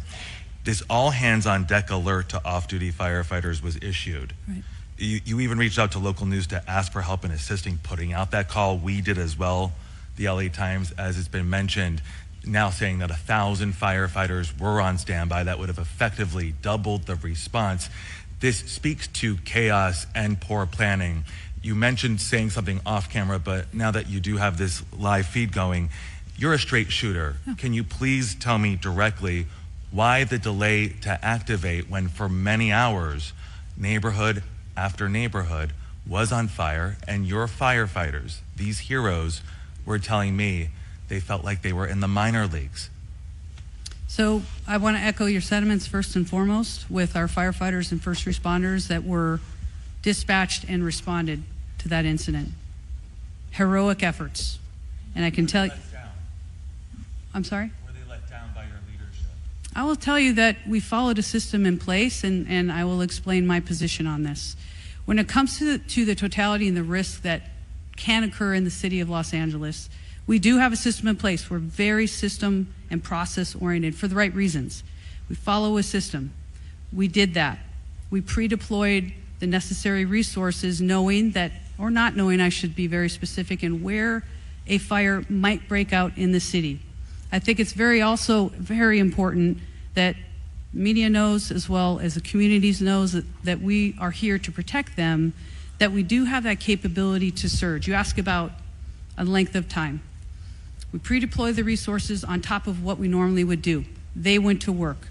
This all-hands-on-deck alert to off-duty firefighters was issued. Right. You even reached out to local news to ask for help in assisting putting out that call. We did as well. The LA Times, as it's been mentioned, now saying that 1,000 firefighters were on standby. That would have effectively doubled the response. This speaks to chaos and poor planning. You mentioned saying something off camera, but now that you do have this live feed going, you're a straight shooter. Yeah. Can you please tell me directly why the delay to activate when for many hours, neighborhood after neighborhood was on fire, and your firefighters, these heroes, were telling me they felt like they were in the minor leagues? So I want to echo your sentiments first and foremost with our firefighters and first responders that were dispatched and responded to that incident. Heroic efforts. And I can tell you... I'm sorry? Were they let down by your leadership? I will tell you that we followed a system in place, and I will explain my position on this. When it comes to the totality and the risk that can occur in the city of Los Angeles, we do have a system in place. We're very system and process oriented for the right reasons. We follow a system. We did that. We pre-deployed the necessary resources knowing that, or not knowing, I should be very specific, in where a fire might break out in the city. I think it's also very important that media knows, as well as the communities knows, that we are here to protect them, that we do have that capability to surge. You ask about a length of time. We pre-deploy the resources on top of what we normally would do. They went to work.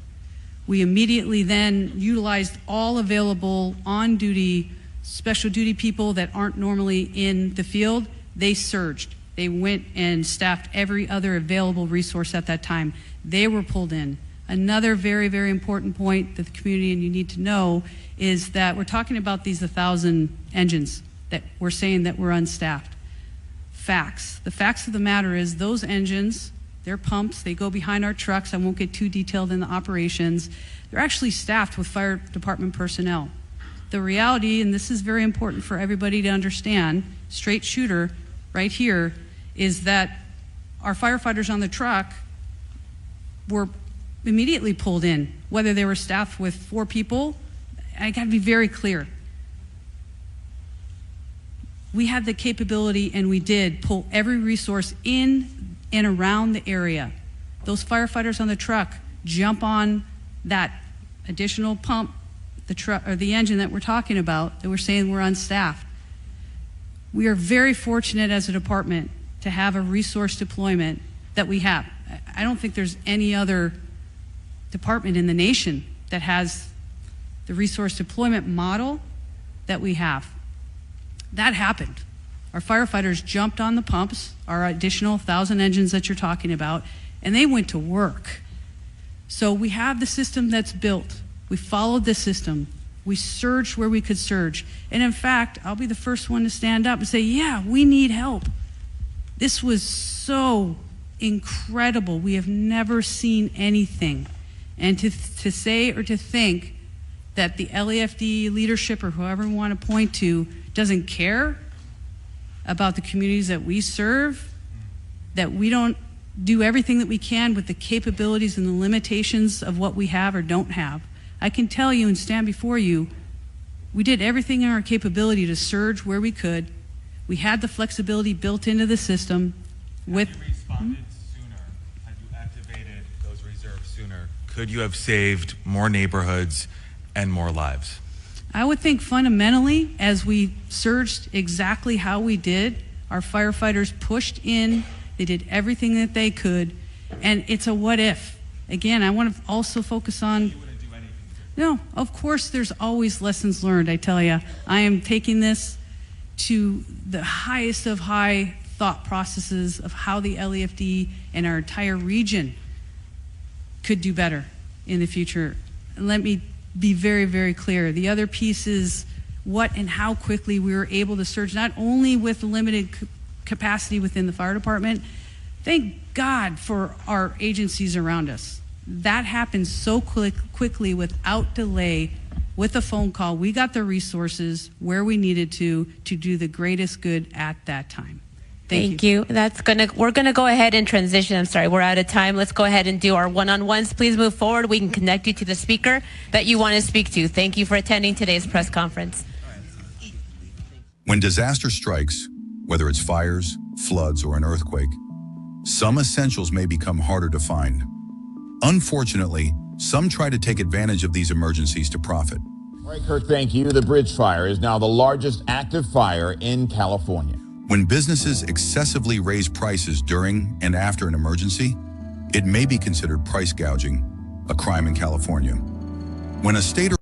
We immediately then utilized all available on-duty, special duty people that aren't normally in the field. They surged. They went and staffed every other available resource at that time. They were pulled in. Another very, very important point that the community and you need to know is that we're talking about these 1,000 engines that we're saying that were unstaffed. Facts. The facts of the matter is those engines, they're pumps, they go behind our trucks. I won't get too detailed in the operations. They're actually staffed with fire department personnel. The reality, and this is very important for everybody to understand, straight shooter right here, is that our firefighters on the truck were immediately pulled in, whether they were staffed with 4 people. I got to be very clear. We had the capability, and we did pull every resource in and around the area. Those firefighters on the truck jump on that additional pump, the truck or the engine that we're talking about, that we're saying we're unstaffed. We are very fortunate as a department to have a resource deployment that we have. I don't think there's any other department in the nation that has the resource deployment model that we have. That happened. Our firefighters jumped on the pumps, our additional 1,000 engines that you're talking about, and they went to work. So we have the system that's built. We followed the system. We surged where we could surge. And in fact, I'll be the first one to stand up and say, yeah, we need help. This was so incredible. We have never seen anything. And to say or to think that the LAFD leadership or whoever we want to point to doesn't care about the communities that we serve, that we don't do everything that we can with the capabilities and the limitations of what we have or don't have. I can tell you and stand before you, we did everything in our capability to surge where we could. We had the flexibility built into the system. With Had you responded sooner, had you activated those reserves sooner, could you have saved more neighborhoods and more lives? I would think fundamentally, as we surged exactly how we did, our firefighters pushed in, they did everything that they could, and it's a what if. Again, I want to also focus on, no, of course there's always lessons learned, I tell you. I am taking this to the highest of high thought processes of how the LAFD and our entire region could do better in the future. And let me be very, very clear. The other piece is what and how quickly we were able to surge, not only with the limited capacity within the fire department. Thank God for our agencies around us. That happened so quickly without delay. With a phone call, we got the resources where we needed to do the greatest good at that time. Thank you. We're gonna go ahead and transition. I'm sorry, we're out of time. Let's go ahead and do our one-on-ones. Please move forward. We can connect you to the speaker that you want to speak to. Thank you for attending today's press conference. When disaster strikes, whether it's fires, floods, or an earthquake, some essentials may become harder to find. Unfortunately, some try to take advantage of these emergencies to profit. All right, Kirk, thank you. The Bridge Fire is now the largest active fire in California. When businesses excessively raise prices during and after an emergency, it may be considered price gouging, a crime in California. When a state or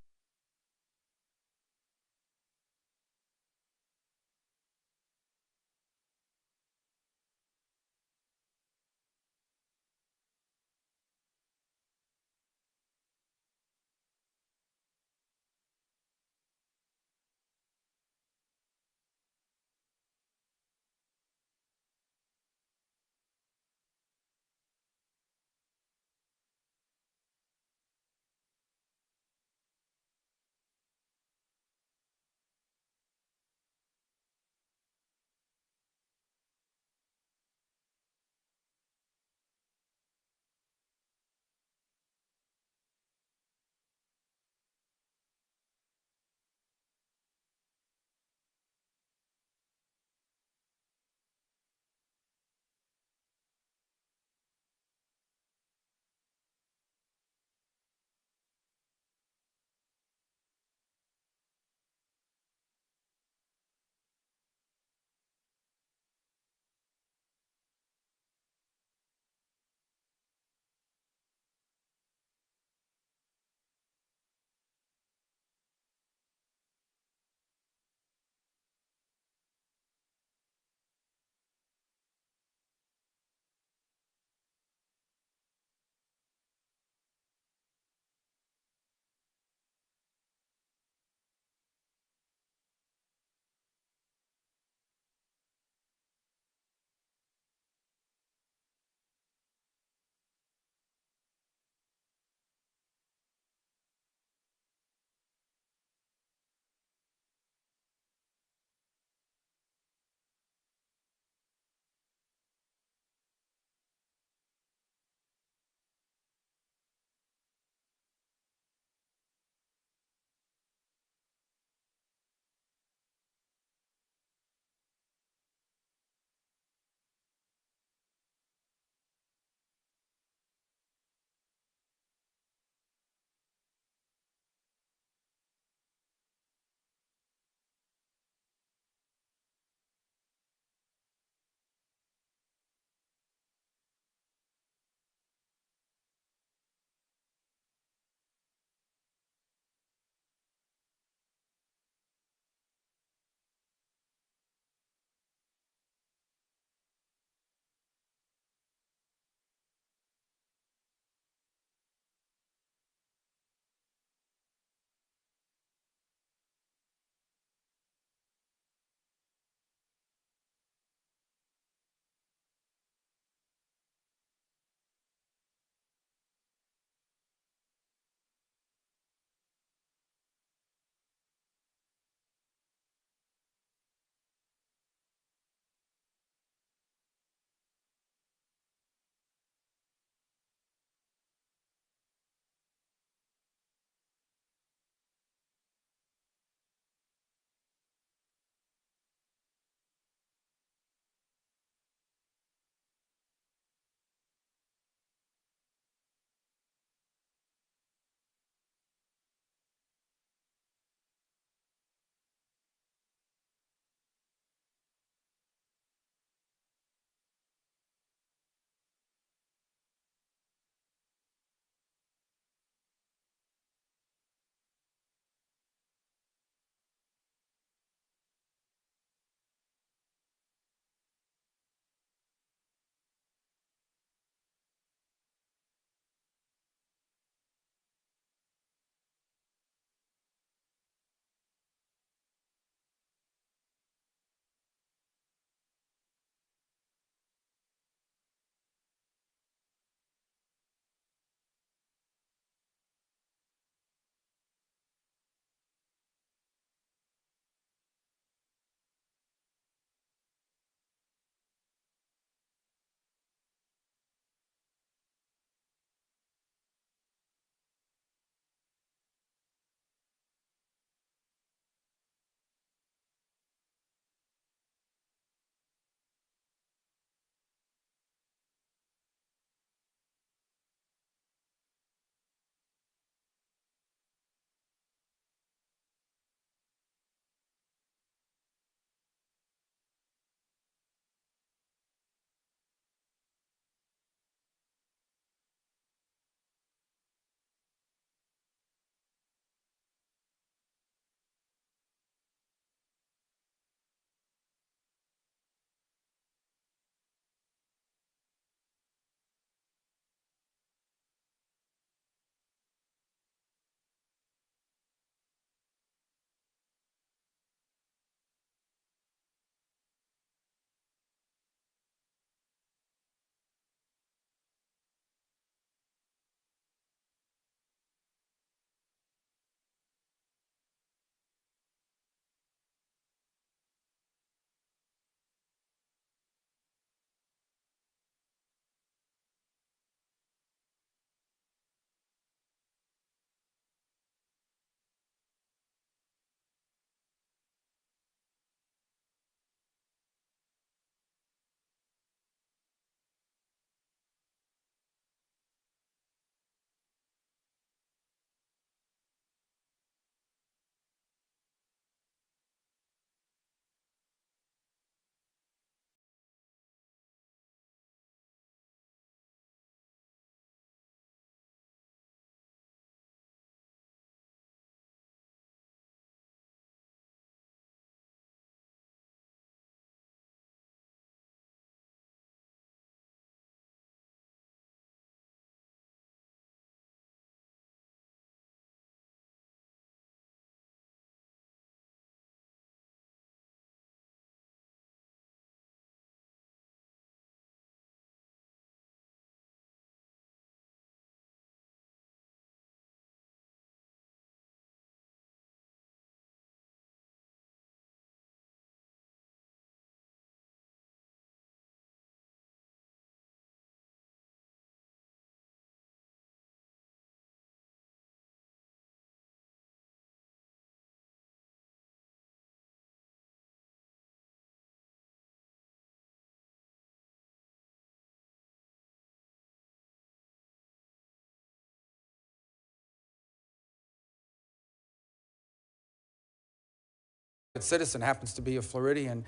citizen happens to be a Floridian.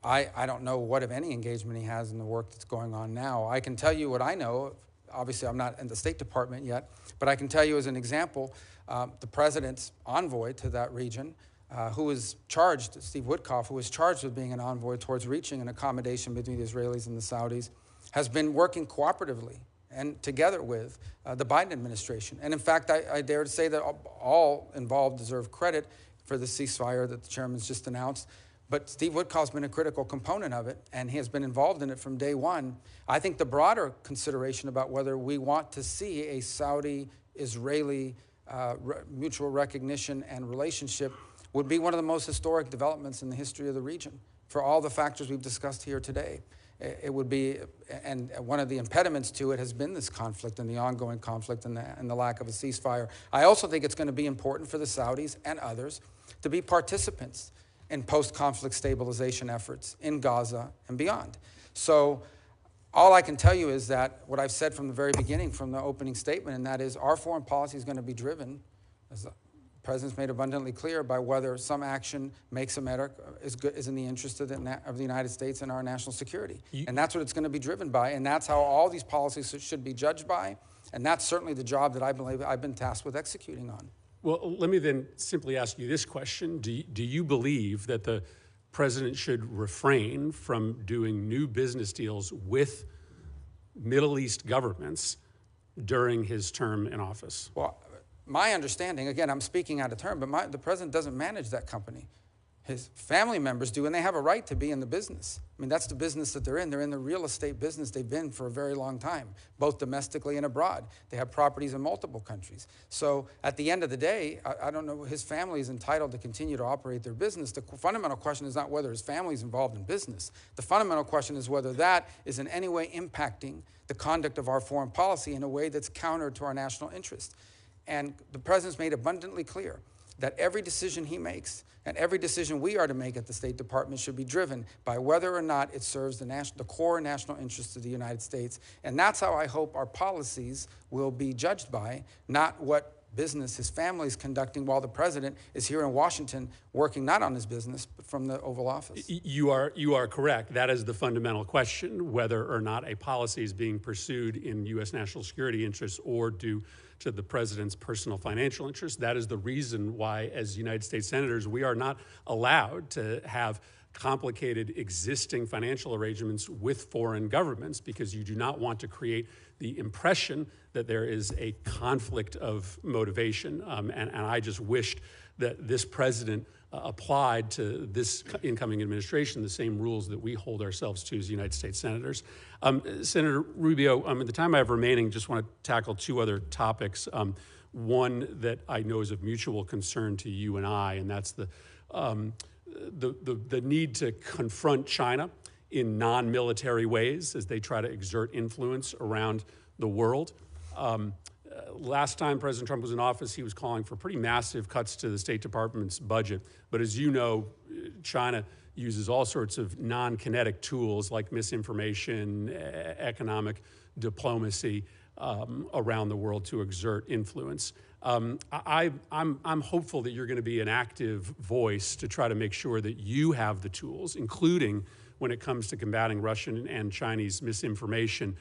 I don't know what, if any, engagement he has in the work that's going on now. I can tell you what I know. Obviously, I'm not in the State Department yet, but I can tell you as an example, the president's envoy to that region, who was charged, Steve Witkoff, who was charged with being an envoy towards reaching an accommodation between the Israelis and the Saudis, has been working cooperatively and together with the Biden administration. And in fact, I dare to say that all involved deserve credit for the ceasefire that the chairman's just announced. But Steve Witkoff's been a critical component of it, and he has been involved in it from day one. I think the broader consideration about whether we want to see a Saudi-Israeli mutual recognition and relationship would be one of the most historic developments in the history of the region for all the factors we've discussed here today. It would be, and one of the impediments to it has been this conflict and the ongoing conflict and the lack of a ceasefire. I also think it's going to be important for the Saudis and others to be participants in post-conflict stabilization efforts in Gaza and beyond. So all I can tell you is that what I've said from the very beginning, from the opening statement, and that is our foreign policy is going to be driven, as the President's made abundantly clear, by whether some action makes America is in the interest of the United States and our national security. And that's what it's going to be driven by, and that's how all these policies should be judged by, and that's certainly the job that I believe I've been tasked with executing on. Well, let me then simply ask you this question. Do you believe that the president should refrain from doing new business deals with Middle East governments during his term in office? Well, my understanding, again, I'm speaking out of turn, but the president doesn't manage that company. His family members do, and they have a right to be in the business. I mean, that's the business that they're in. They're in the real estate business. They've been for a very long time, both domestically and abroad. They have properties in multiple countries. So at the end of the day, I don't know, his family is entitled to continue to operate their business. The fundamental question is not whether his family is involved in business. The fundamental question is whether that is in any way impacting the conduct of our foreign policy in a way that's counter to our national interest. And the president's made abundantly clear that every decision he makes and every decision we are to make at the State Department should be driven by whether or not it serves the core national interests of the United States. And that's how I hope our policies will be judged by, not what business his family is conducting while the president is here in Washington working not on his business, but from the Oval Office. You are correct. That is the fundamental question, whether or not a policy is being pursued in U.S. national security interests or due to the president's personal financial interests. That is the reason why, as United States senators, we are not allowed to have complicated existing financial arrangements with foreign governments, because you do not want to create the impression that there is a conflict of motivation. And I just wished that this president applied to this incoming administration the same rules that we hold ourselves to as United States senators. Senator Rubio, in the time I have remaining, just want to tackle two other topics. One that I know is of mutual concern to you and I, and that's the need to confront China in non-military ways as they try to exert influence around the world. Last time President Trump was in office, he was calling for pretty massive cuts to the State Department's budget. But as you know, China uses all sorts of non-kinetic tools like misinformation, economic diplomacy around the world to exert influence. I'm hopeful that you're going to be an active voice to try to make sure that you have the tools, including when it comes to combating Russian and Chinese misinformation,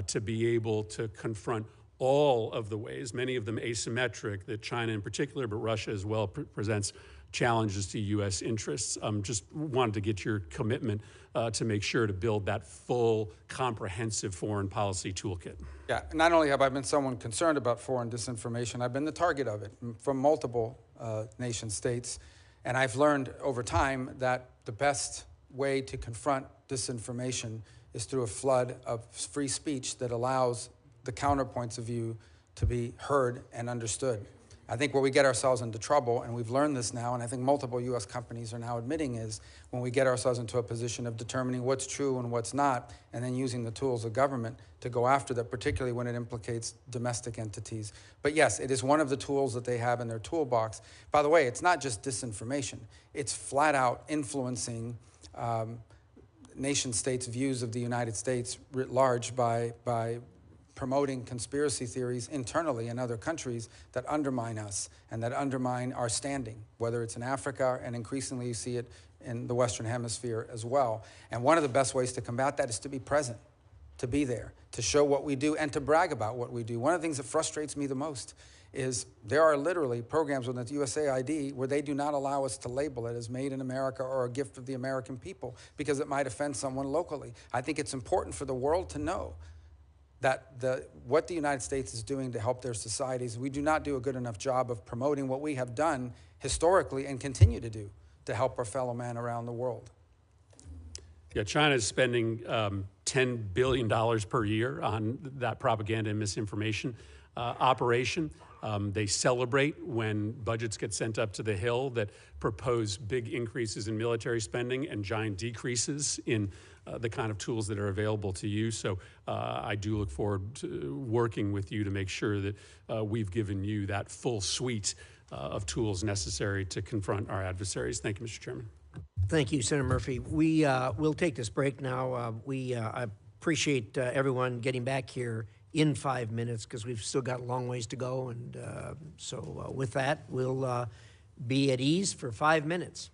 to be able to confront all of the ways, many of them asymmetric, that China in particular, but Russia as well, presents challenges to U.S. interests. Just wanted to get your commitment to make sure to build that full, comprehensive foreign policy toolkit. Yeah, not only have I been someone concerned about foreign disinformation, I've been the target of it from multiple nation states. And I've learned over time that the best way to confront disinformation is through a flood of free speech that allows the counterpoints of view to be heard and understood. I think where we get ourselves into trouble, and we've learned this now, and I think multiple U.S. companies are now admitting, is when we get ourselves into a position of determining what's true and what's not, and then using the tools of government to go after that, particularly when it implicates domestic entities. But yes, it is one of the tools that they have in their toolbox. By the way, it's not just disinformation. It's flat out influencing nation states' views of the United States writ large by promoting conspiracy theories internally in other countries that undermine us and that undermine our standing, whether it's in Africa, and increasingly you see it in the Western Hemisphere as well. And one of the best ways to combat that is to be present, to be there, to show what we do, and to brag about what we do. One of the things that frustrates me the most is there are literally programs within the USAID where they do not allow us to label it as made in America or a gift of the American people because it might offend someone locally. I think it's important for the world to know that what the United States is doing to help their societies, we do not do a good enough job of promoting what we have done historically and continue to do to help our fellow man around the world. Yeah, China is spending $10 billion per year on that propaganda and misinformation operation. They celebrate when budgets get sent up to the Hill that propose big increases in military spending and giant decreases in the kind of tools that are available to you. So I do look forward to working with you to make sure that we've given you that full suite of tools necessary to confront our adversaries. Thank you, Mr. Chairman. Thank you, Senator Murphy. We'll take this break now. I appreciate everyone getting back here in 5 minutes because we've still got a long ways to go. And so with that, we'll be at ease for 5 minutes.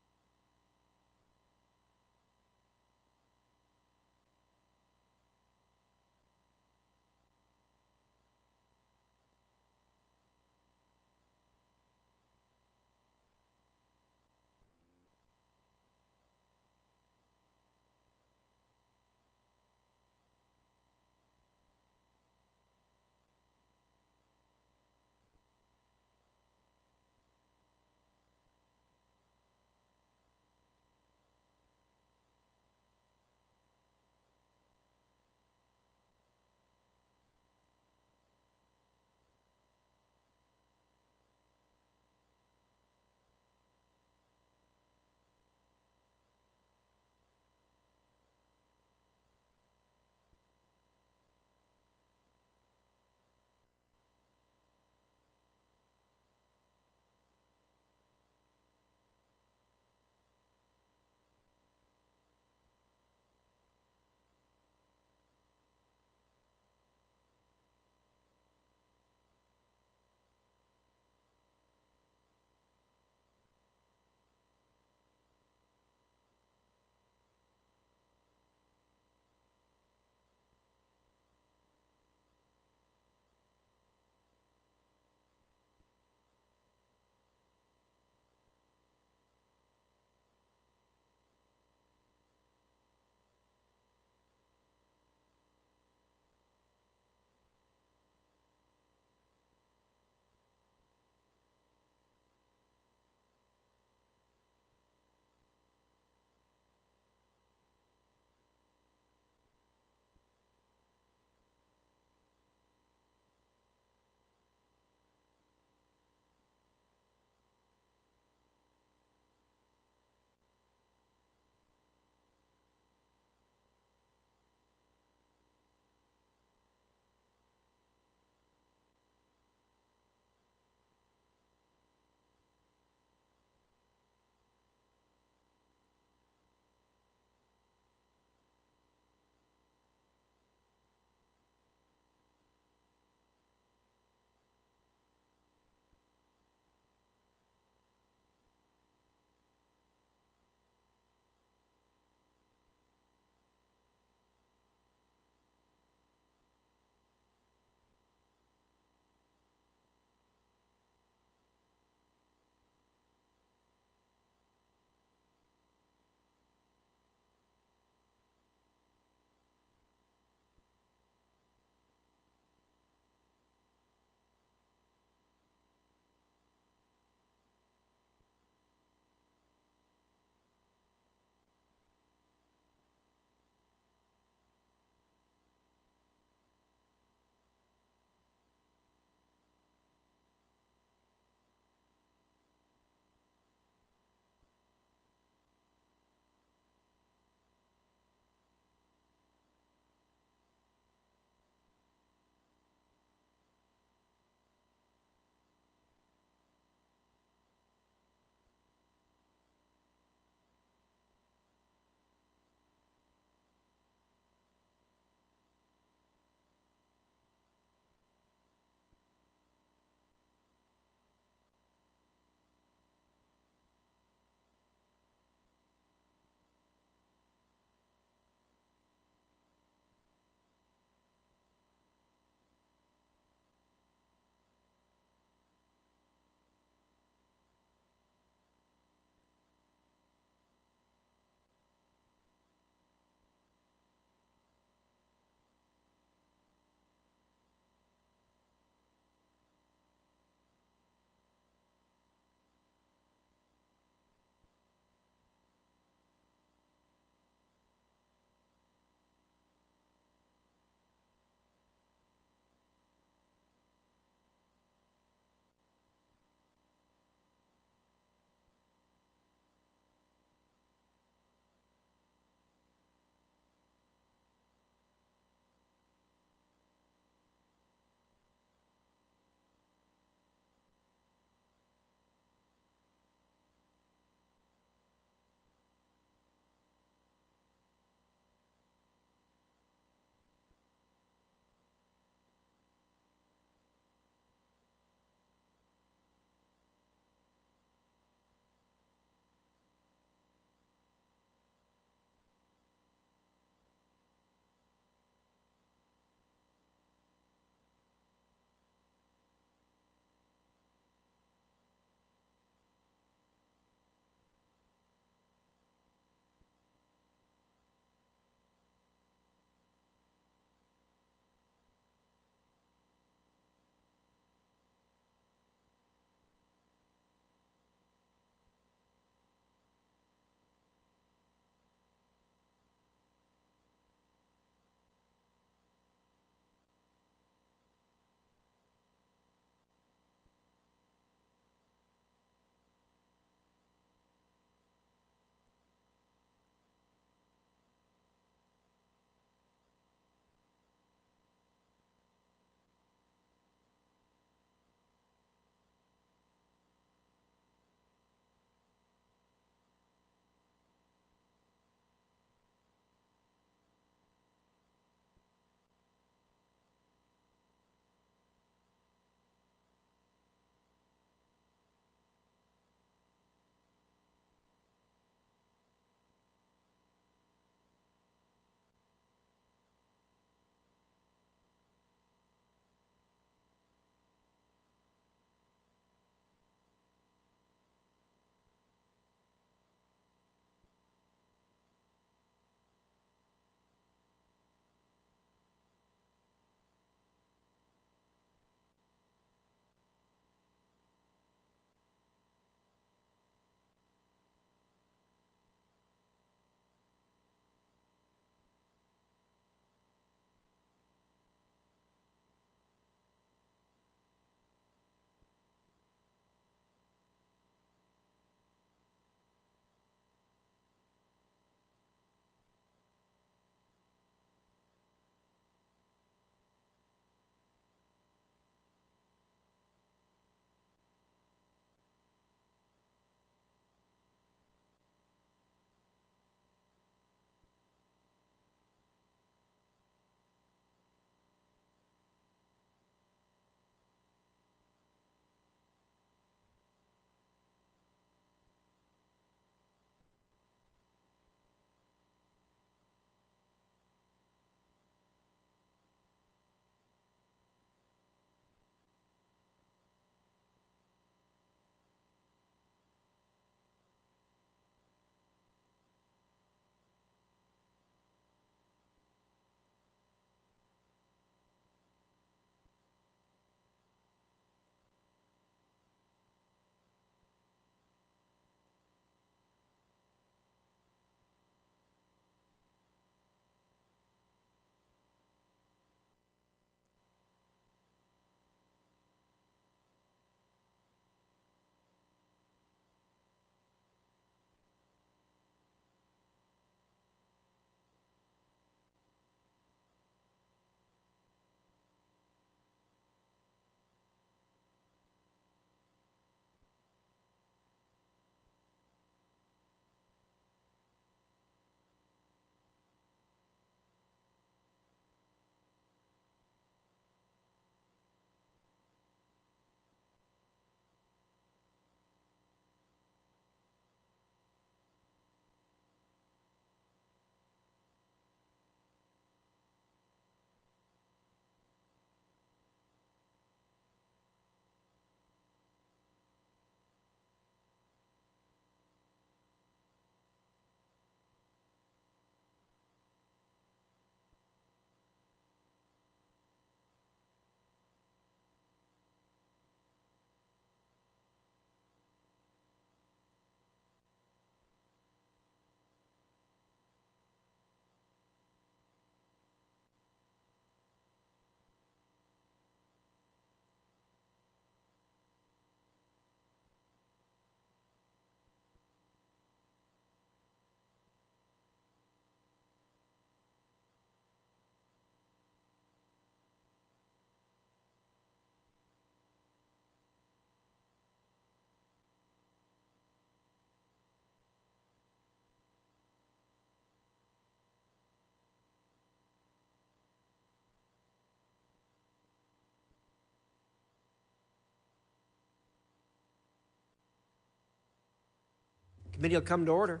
Committee will come to order.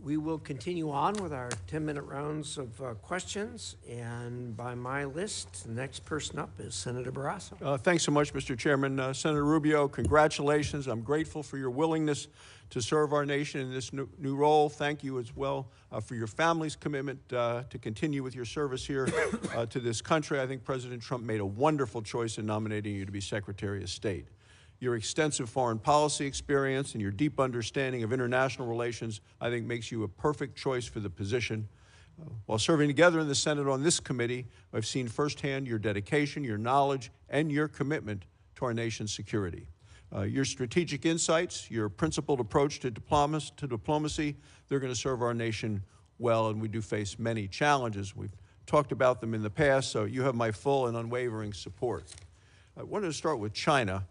We will continue on with our 10-minute rounds of questions, and by my list, the next person up is Senator Barrasso. Thanks so much, Mr. Chairman. Senator Rubio, congratulations. I'm grateful for your willingness to serve our nation in this new role. Thank you as well for your family's commitment to continue with your service here to this country. I think President Trump made a wonderful choice in nominating you to be Secretary of State. Your extensive foreign policy experience and your deep understanding of international relations, I think, makes you a perfect choice for the position. While serving together in the Senate on this committee, I've seen firsthand your dedication, your knowledge, and your commitment to our nation's security. Your strategic insights, your principled approach to diplomacy, they're going to serve our nation well, and we do face many challenges. We've talked about them in the past, so you have my full and unwavering support. I wanted to start with China,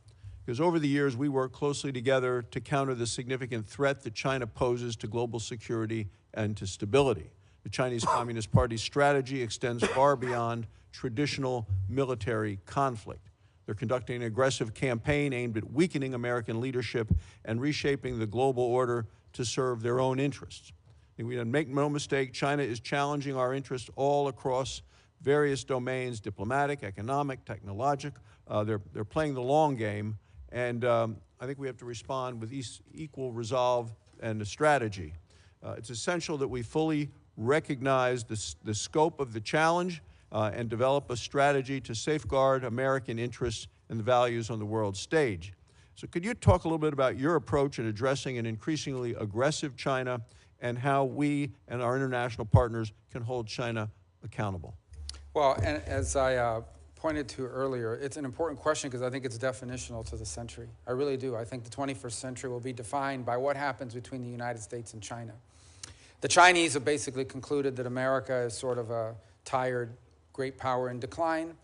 because over the years we worked closely together to counter the significant threat that China poses to global security and to stability. The Chinese Communist Party's strategy extends far beyond traditional military conflict. They're conducting an aggressive campaign aimed at weakening American leadership and reshaping the global order to serve their own interests. And we make no mistake, China is challenging our interests all across various domains, diplomatic, economic, technological. They're playing the long game, and I think we have to respond with equal resolve and a strategy. It's essential that we fully recognize the scope of the challenge and develop a strategy to safeguard American interests and the values on the world stage. So could you talk a little bit about your approach in addressing an increasingly aggressive China and how we and our international partners can hold China accountable? Well, and as I pointed to earlier, it's an important question because I think it's definitional to the century. I really do. I think the 21st century will be defined by what happens between the United States and China. The Chinese have basically concluded that America is sort of a tired great power in decline,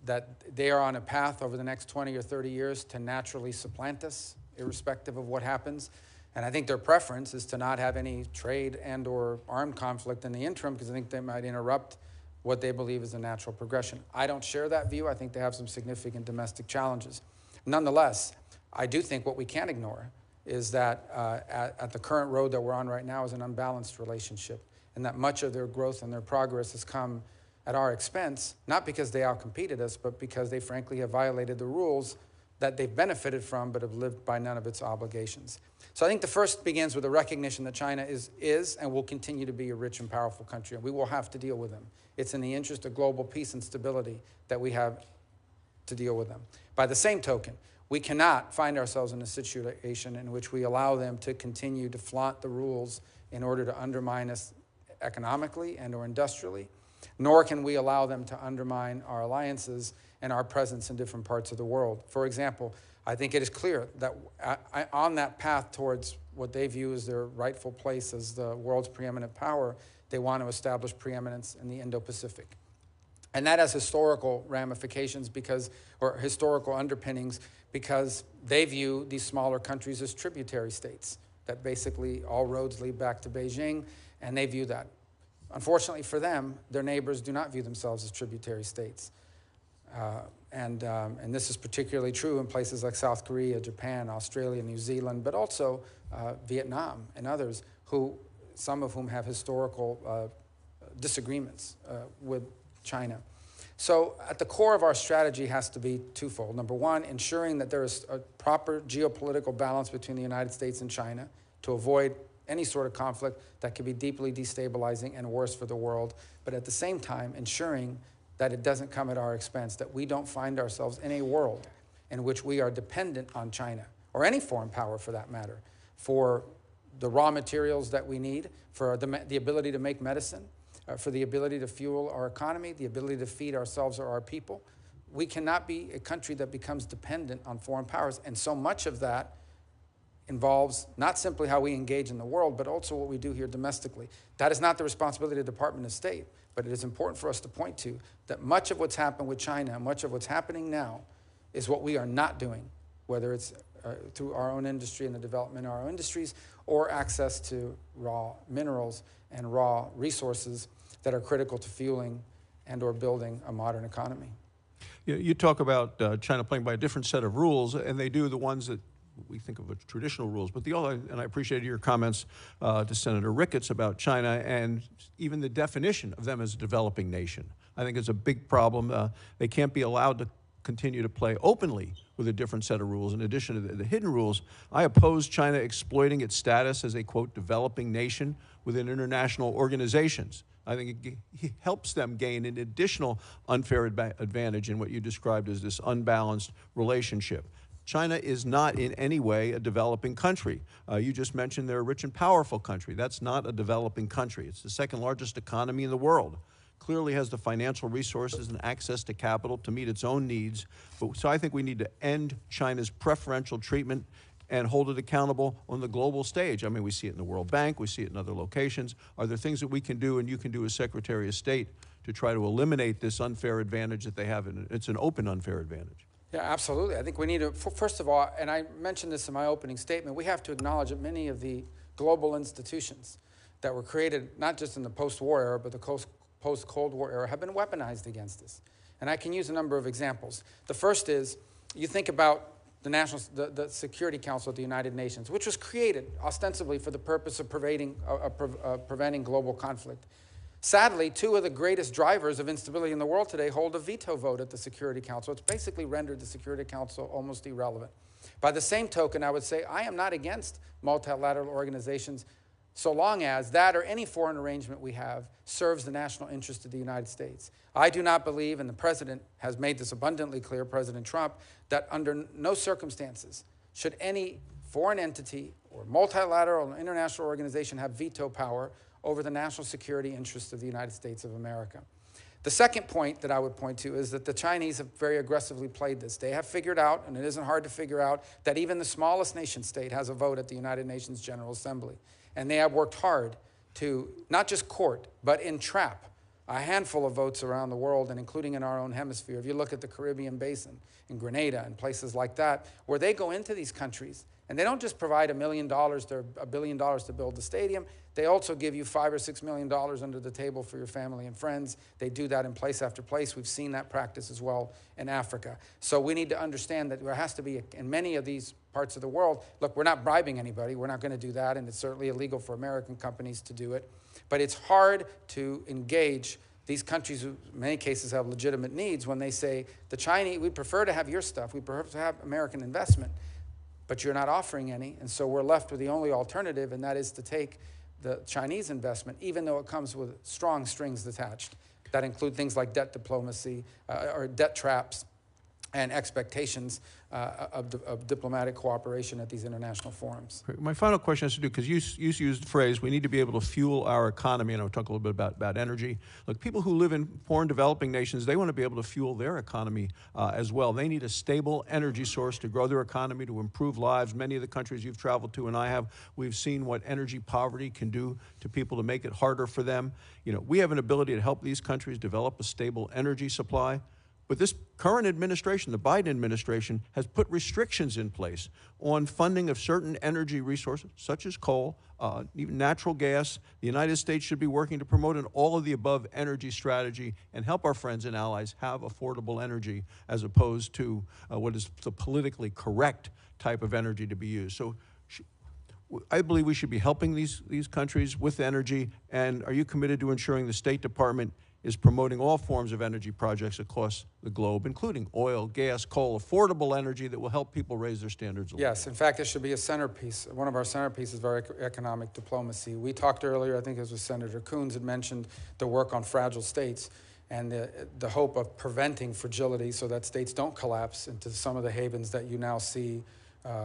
that they are on a path over the next 20 or 30 years to naturally supplant us, irrespective of what happens. And I think their preference is to not have any trade and or armed conflict in the interim, because I think they might interrupt what they believe is a natural progression. I don't share that view. I think they have some significant domestic challenges. Nonetheless, I do think what we can't ignore is that at the current road that we're on right now is an unbalanced relationship, and that much of their growth and their progress has come at our expense, not because they outcompeted us, but because they frankly have violated the rules that they've benefited from but have lived by none of its obligations. So I think the first begins with a recognition that China is and will continue to be a rich and powerful country, and we will have to deal with them. It's in the interest of global peace and stability that we have to deal with them. By the same token, we cannot find ourselves in a situation in which we allow them to continue to flaunt the rules in order to undermine us economically and or industrially, nor can we allow them to undermine our alliances and our presence in different parts of the world. For example, I think it is clear that on that path towards what they view as their rightful place as the world's preeminent power, they want to establish preeminence in the Indo-Pacific. And that has historical ramifications or historical underpinnings, because they view these smaller countries as tributary states, that basically all roads lead back to Beijing, and they view that. Unfortunately for them, their neighbors do not view themselves as tributary states. And this is particularly true in places like South Korea, Japan, Australia, New Zealand, but also Vietnam and others, some of whom have historical disagreements with China. So at the core of our strategy has to be twofold. Number one, ensuring that there is a proper geopolitical balance between the United States and China to avoid any sort of conflict that could be deeply destabilizing and worse for the world, but at the same time ensuring that it doesn't come at our expense, that we don't find ourselves in a world in which we are dependent on China, or any foreign power for that matter, for the raw materials that we need, for the ability to make medicine, for the ability to fuel our economy, the ability to feed ourselves or our people. We cannot be a country that becomes dependent on foreign powers, and so much of that involves not simply how we engage in the world, but also what we do here domestically. That is not the responsibility of the Department of State, but it is important for us to point to that much of what's happened with China, and much of what's happening now, is what we are not doing, whether it's through our own industry and the development of our own industries, or access to raw minerals and raw resources that are critical to fueling and or building a modern economy. You talk about China playing by a different set of rules, and they do the ones that we think of as traditional rules. But and I appreciated your comments to Senator Ricketts about China and even the definition of them as a developing nation. I think it's a big problem. They can't be allowed to continue to play openly with a different set of rules. In addition to the hidden rules, I oppose China exploiting its status as a, quote, developing nation within international organizations. I think it helps them gain an additional unfair advantage in what you described as this unbalanced relationship. China is not in any way a developing country. You just mentioned they're a rich and powerful country. That's not a developing country. It's the second largest economy in the world. Clearly has the financial resources and access to capital to meet its own needs. So I think we need to end China's preferential treatment and hold it accountable on the global stage. I mean, we see it in the World Bank, we see it in other locations. Are there things that we can do and you can do as Secretary of State to try to eliminate this unfair advantage that they have? It's an open unfair advantage. Yeah, absolutely. I think we need to, first of all, and I mentioned this in my opening statement, we have to acknowledge that many of the global institutions that were created, not just in the post-war era, but the post-Cold War era, have been weaponized against us. And I can use a number of examples. The first is, you think about the Security Council of the United Nations, which was created ostensibly for the purpose of preventing global conflict. Sadly, two of the greatest drivers of instability in the world today hold a veto vote at the Security Council. It's basically rendered the Security Council almost irrelevant. By the same token, I would say I am not against multilateral organizations so long as that or any foreign arrangement we have serves the national interest of the United States. I do not believe, and the President has made this abundantly clear, President Trump, that under no circumstances should any foreign entity or multilateral or international organization have veto power over the national security interests of the United States of America. The second point that I would point to is that the Chinese have very aggressively played this. They have figured out, and it isn't hard to figure out, that even the smallest nation state has a vote at the United Nations General Assembly. And they have worked hard to not just court, but entrap a handful of votes around the world, and including in our own hemisphere. If you look at the Caribbean Basin, in Grenada and places like that, where they go into these countries, and they don't just provide $1 million or $1 billion to build the stadium, they also give you $5 or $6 million under the table for your family and friends. They do that in place after place. We've seen that practice as well in Africa. So we need to understand that there has to be, in many of these parts of the world, look, we're not bribing anybody. We're not going to do that, and it's certainly illegal for American companies to do it. But it's hard to engage these countries who in many cases have legitimate needs when they say, the Chinese, we prefer to have your stuff. We prefer to have American investment, but you're not offering any. And so we're left with the only alternative, and that is to take the Chinese investment, even though it comes with strong strings attached that include things like debt diplomacy or debt traps and expectations of diplomatic cooperation at these international forums. My final question has to do, because you used the phrase, we need to be able to fuel our economy, and I'll talk a little bit about energy. Look, people who live in poor and developing nations, they want to be able to fuel their economy as well. They need a stable energy source to grow their economy, to improve lives. Many of the countries you've traveled to and I have, we've seen what energy poverty can do to people to make it harder for them. You know, we have an ability to help these countries develop a stable energy supply. But this current administration, the Biden administration, has put restrictions in place on funding of certain energy resources, such as coal, even natural gas. The United States should be working to promote an all-of-the-above energy strategy and help our friends and allies have affordable energy as opposed to what is the politically correct type of energy to be used. So I believe we should be helping these countries with energy. And are you committed to ensuring the State Department is promoting all forms of energy projects across the globe, including oil, gas, coal, affordable energy that will help people raise their standards of living? Yes, in fact, it should be a centerpiece. One of our centerpieces is our economic diplomacy. We talked earlier, I think it was Senator Coons had mentioned the work on fragile states and the hope of preventing fragility so that states don't collapse into some of the havens that you now see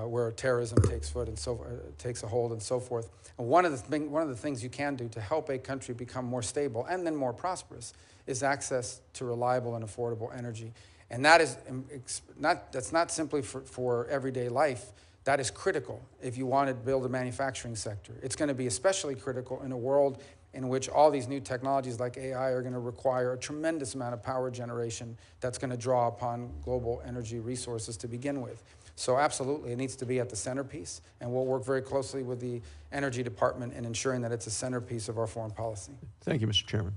where terrorism takes a hold and so forth. And one of the things you can do to help a country become more stable and then more prosperous is access to reliable and affordable energy. And that is that's not simply for everyday life. That is critical if you want to build a manufacturing sector. It's going to be especially critical in a world in which all these new technologies like AI are going to require a tremendous amount of power generation that's going to draw upon global energy resources to begin with. So absolutely, it needs to be at the centerpiece, and we'll work very closely with the Energy Department in ensuring that it's a centerpiece of our foreign policy. Thank you, Mr. Chairman.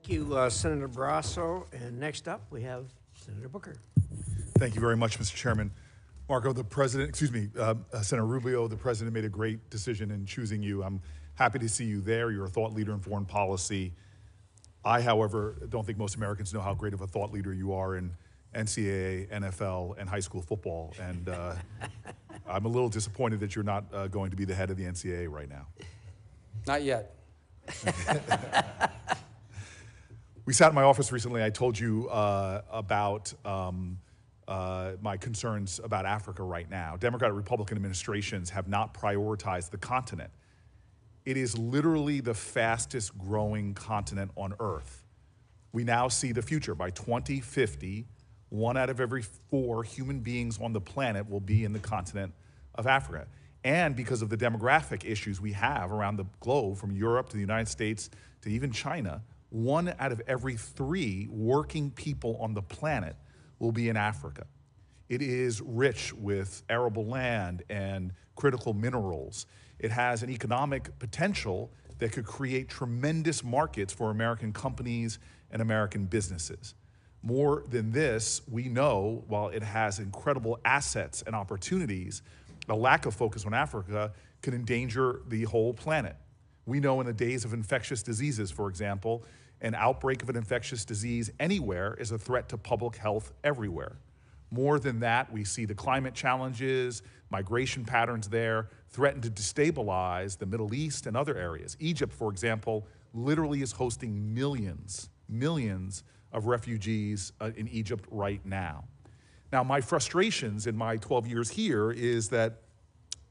Thank Thank you, Senator Barrasso. And next up, we have Senator Booker. Thank you very much, Mr. Chairman. Marco, Senator Rubio, the president made a great decision in choosing you. I'm happy to see you there. You're a thought leader in foreign policy. I, however, don't think most Americans know how great of a thought leader you are in NCAA, NFL, and high school football. And I'm a little disappointed that you're not going to be the head of the NCAA right now. Not yet. We sat in my office recently. I told you about my concerns about Africa right now. Democratic Republican administrations have not prioritized the continent. It is literally the fastest growing continent on Earth. We now see the future. By 2050, 1 out of every 4 human beings on the planet will be in the continent of Africa. And because of the demographic issues we have around the globe, from Europe to the United States to even China, 1 out of every 3 working people on the planet will be in Africa. It is rich with arable land and critical minerals. It has an economic potential that could create tremendous markets for American companies and American businesses. More than this, we know while it has incredible assets and opportunities, a lack of focus on Africa can endanger the whole planet. We know in the days of infectious diseases, for example, an outbreak of an infectious disease anywhere is a threat to public health everywhere. More than that, we see the climate challenges, migration patterns there threaten to destabilize the Middle East and other areas. Egypt, for example, literally is hosting millions of refugees in Egypt right now. Now, my frustrations in my 12 years here is that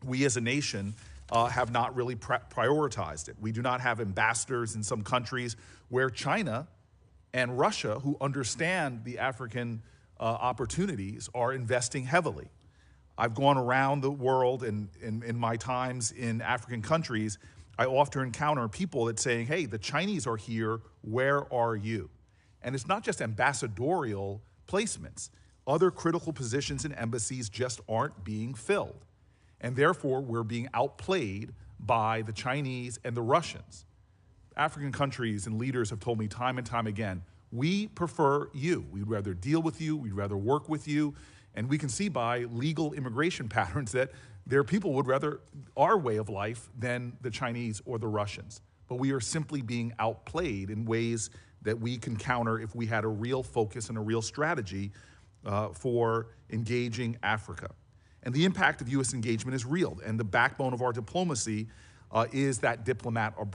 we as a nation have not really prioritized it. We do not have ambassadors in some countries where China and Russia, who understand the African opportunities, are investing heavily. I've gone around the world, and in my times in African countries, I often encounter people that saying, hey, the Chinese are here, where are you? And it's not just ambassadorial placements. Other critical positions in embassies just aren't being filled. And therefore, we're being outplayed by the Chinese and the Russians. African countries and leaders have told me time and time again, we prefer you. We'd rather deal with you. We'd rather work with you. And we can see by legal immigration patterns that their people would rather our way of life than the Chinese or the Russians. But we are simply being outplayed in ways that we can counter if we had a real focus and a real strategy for engaging Africa. And the impact of U.S. engagement is real. And the backbone of our diplomacy is that diplomat abroad.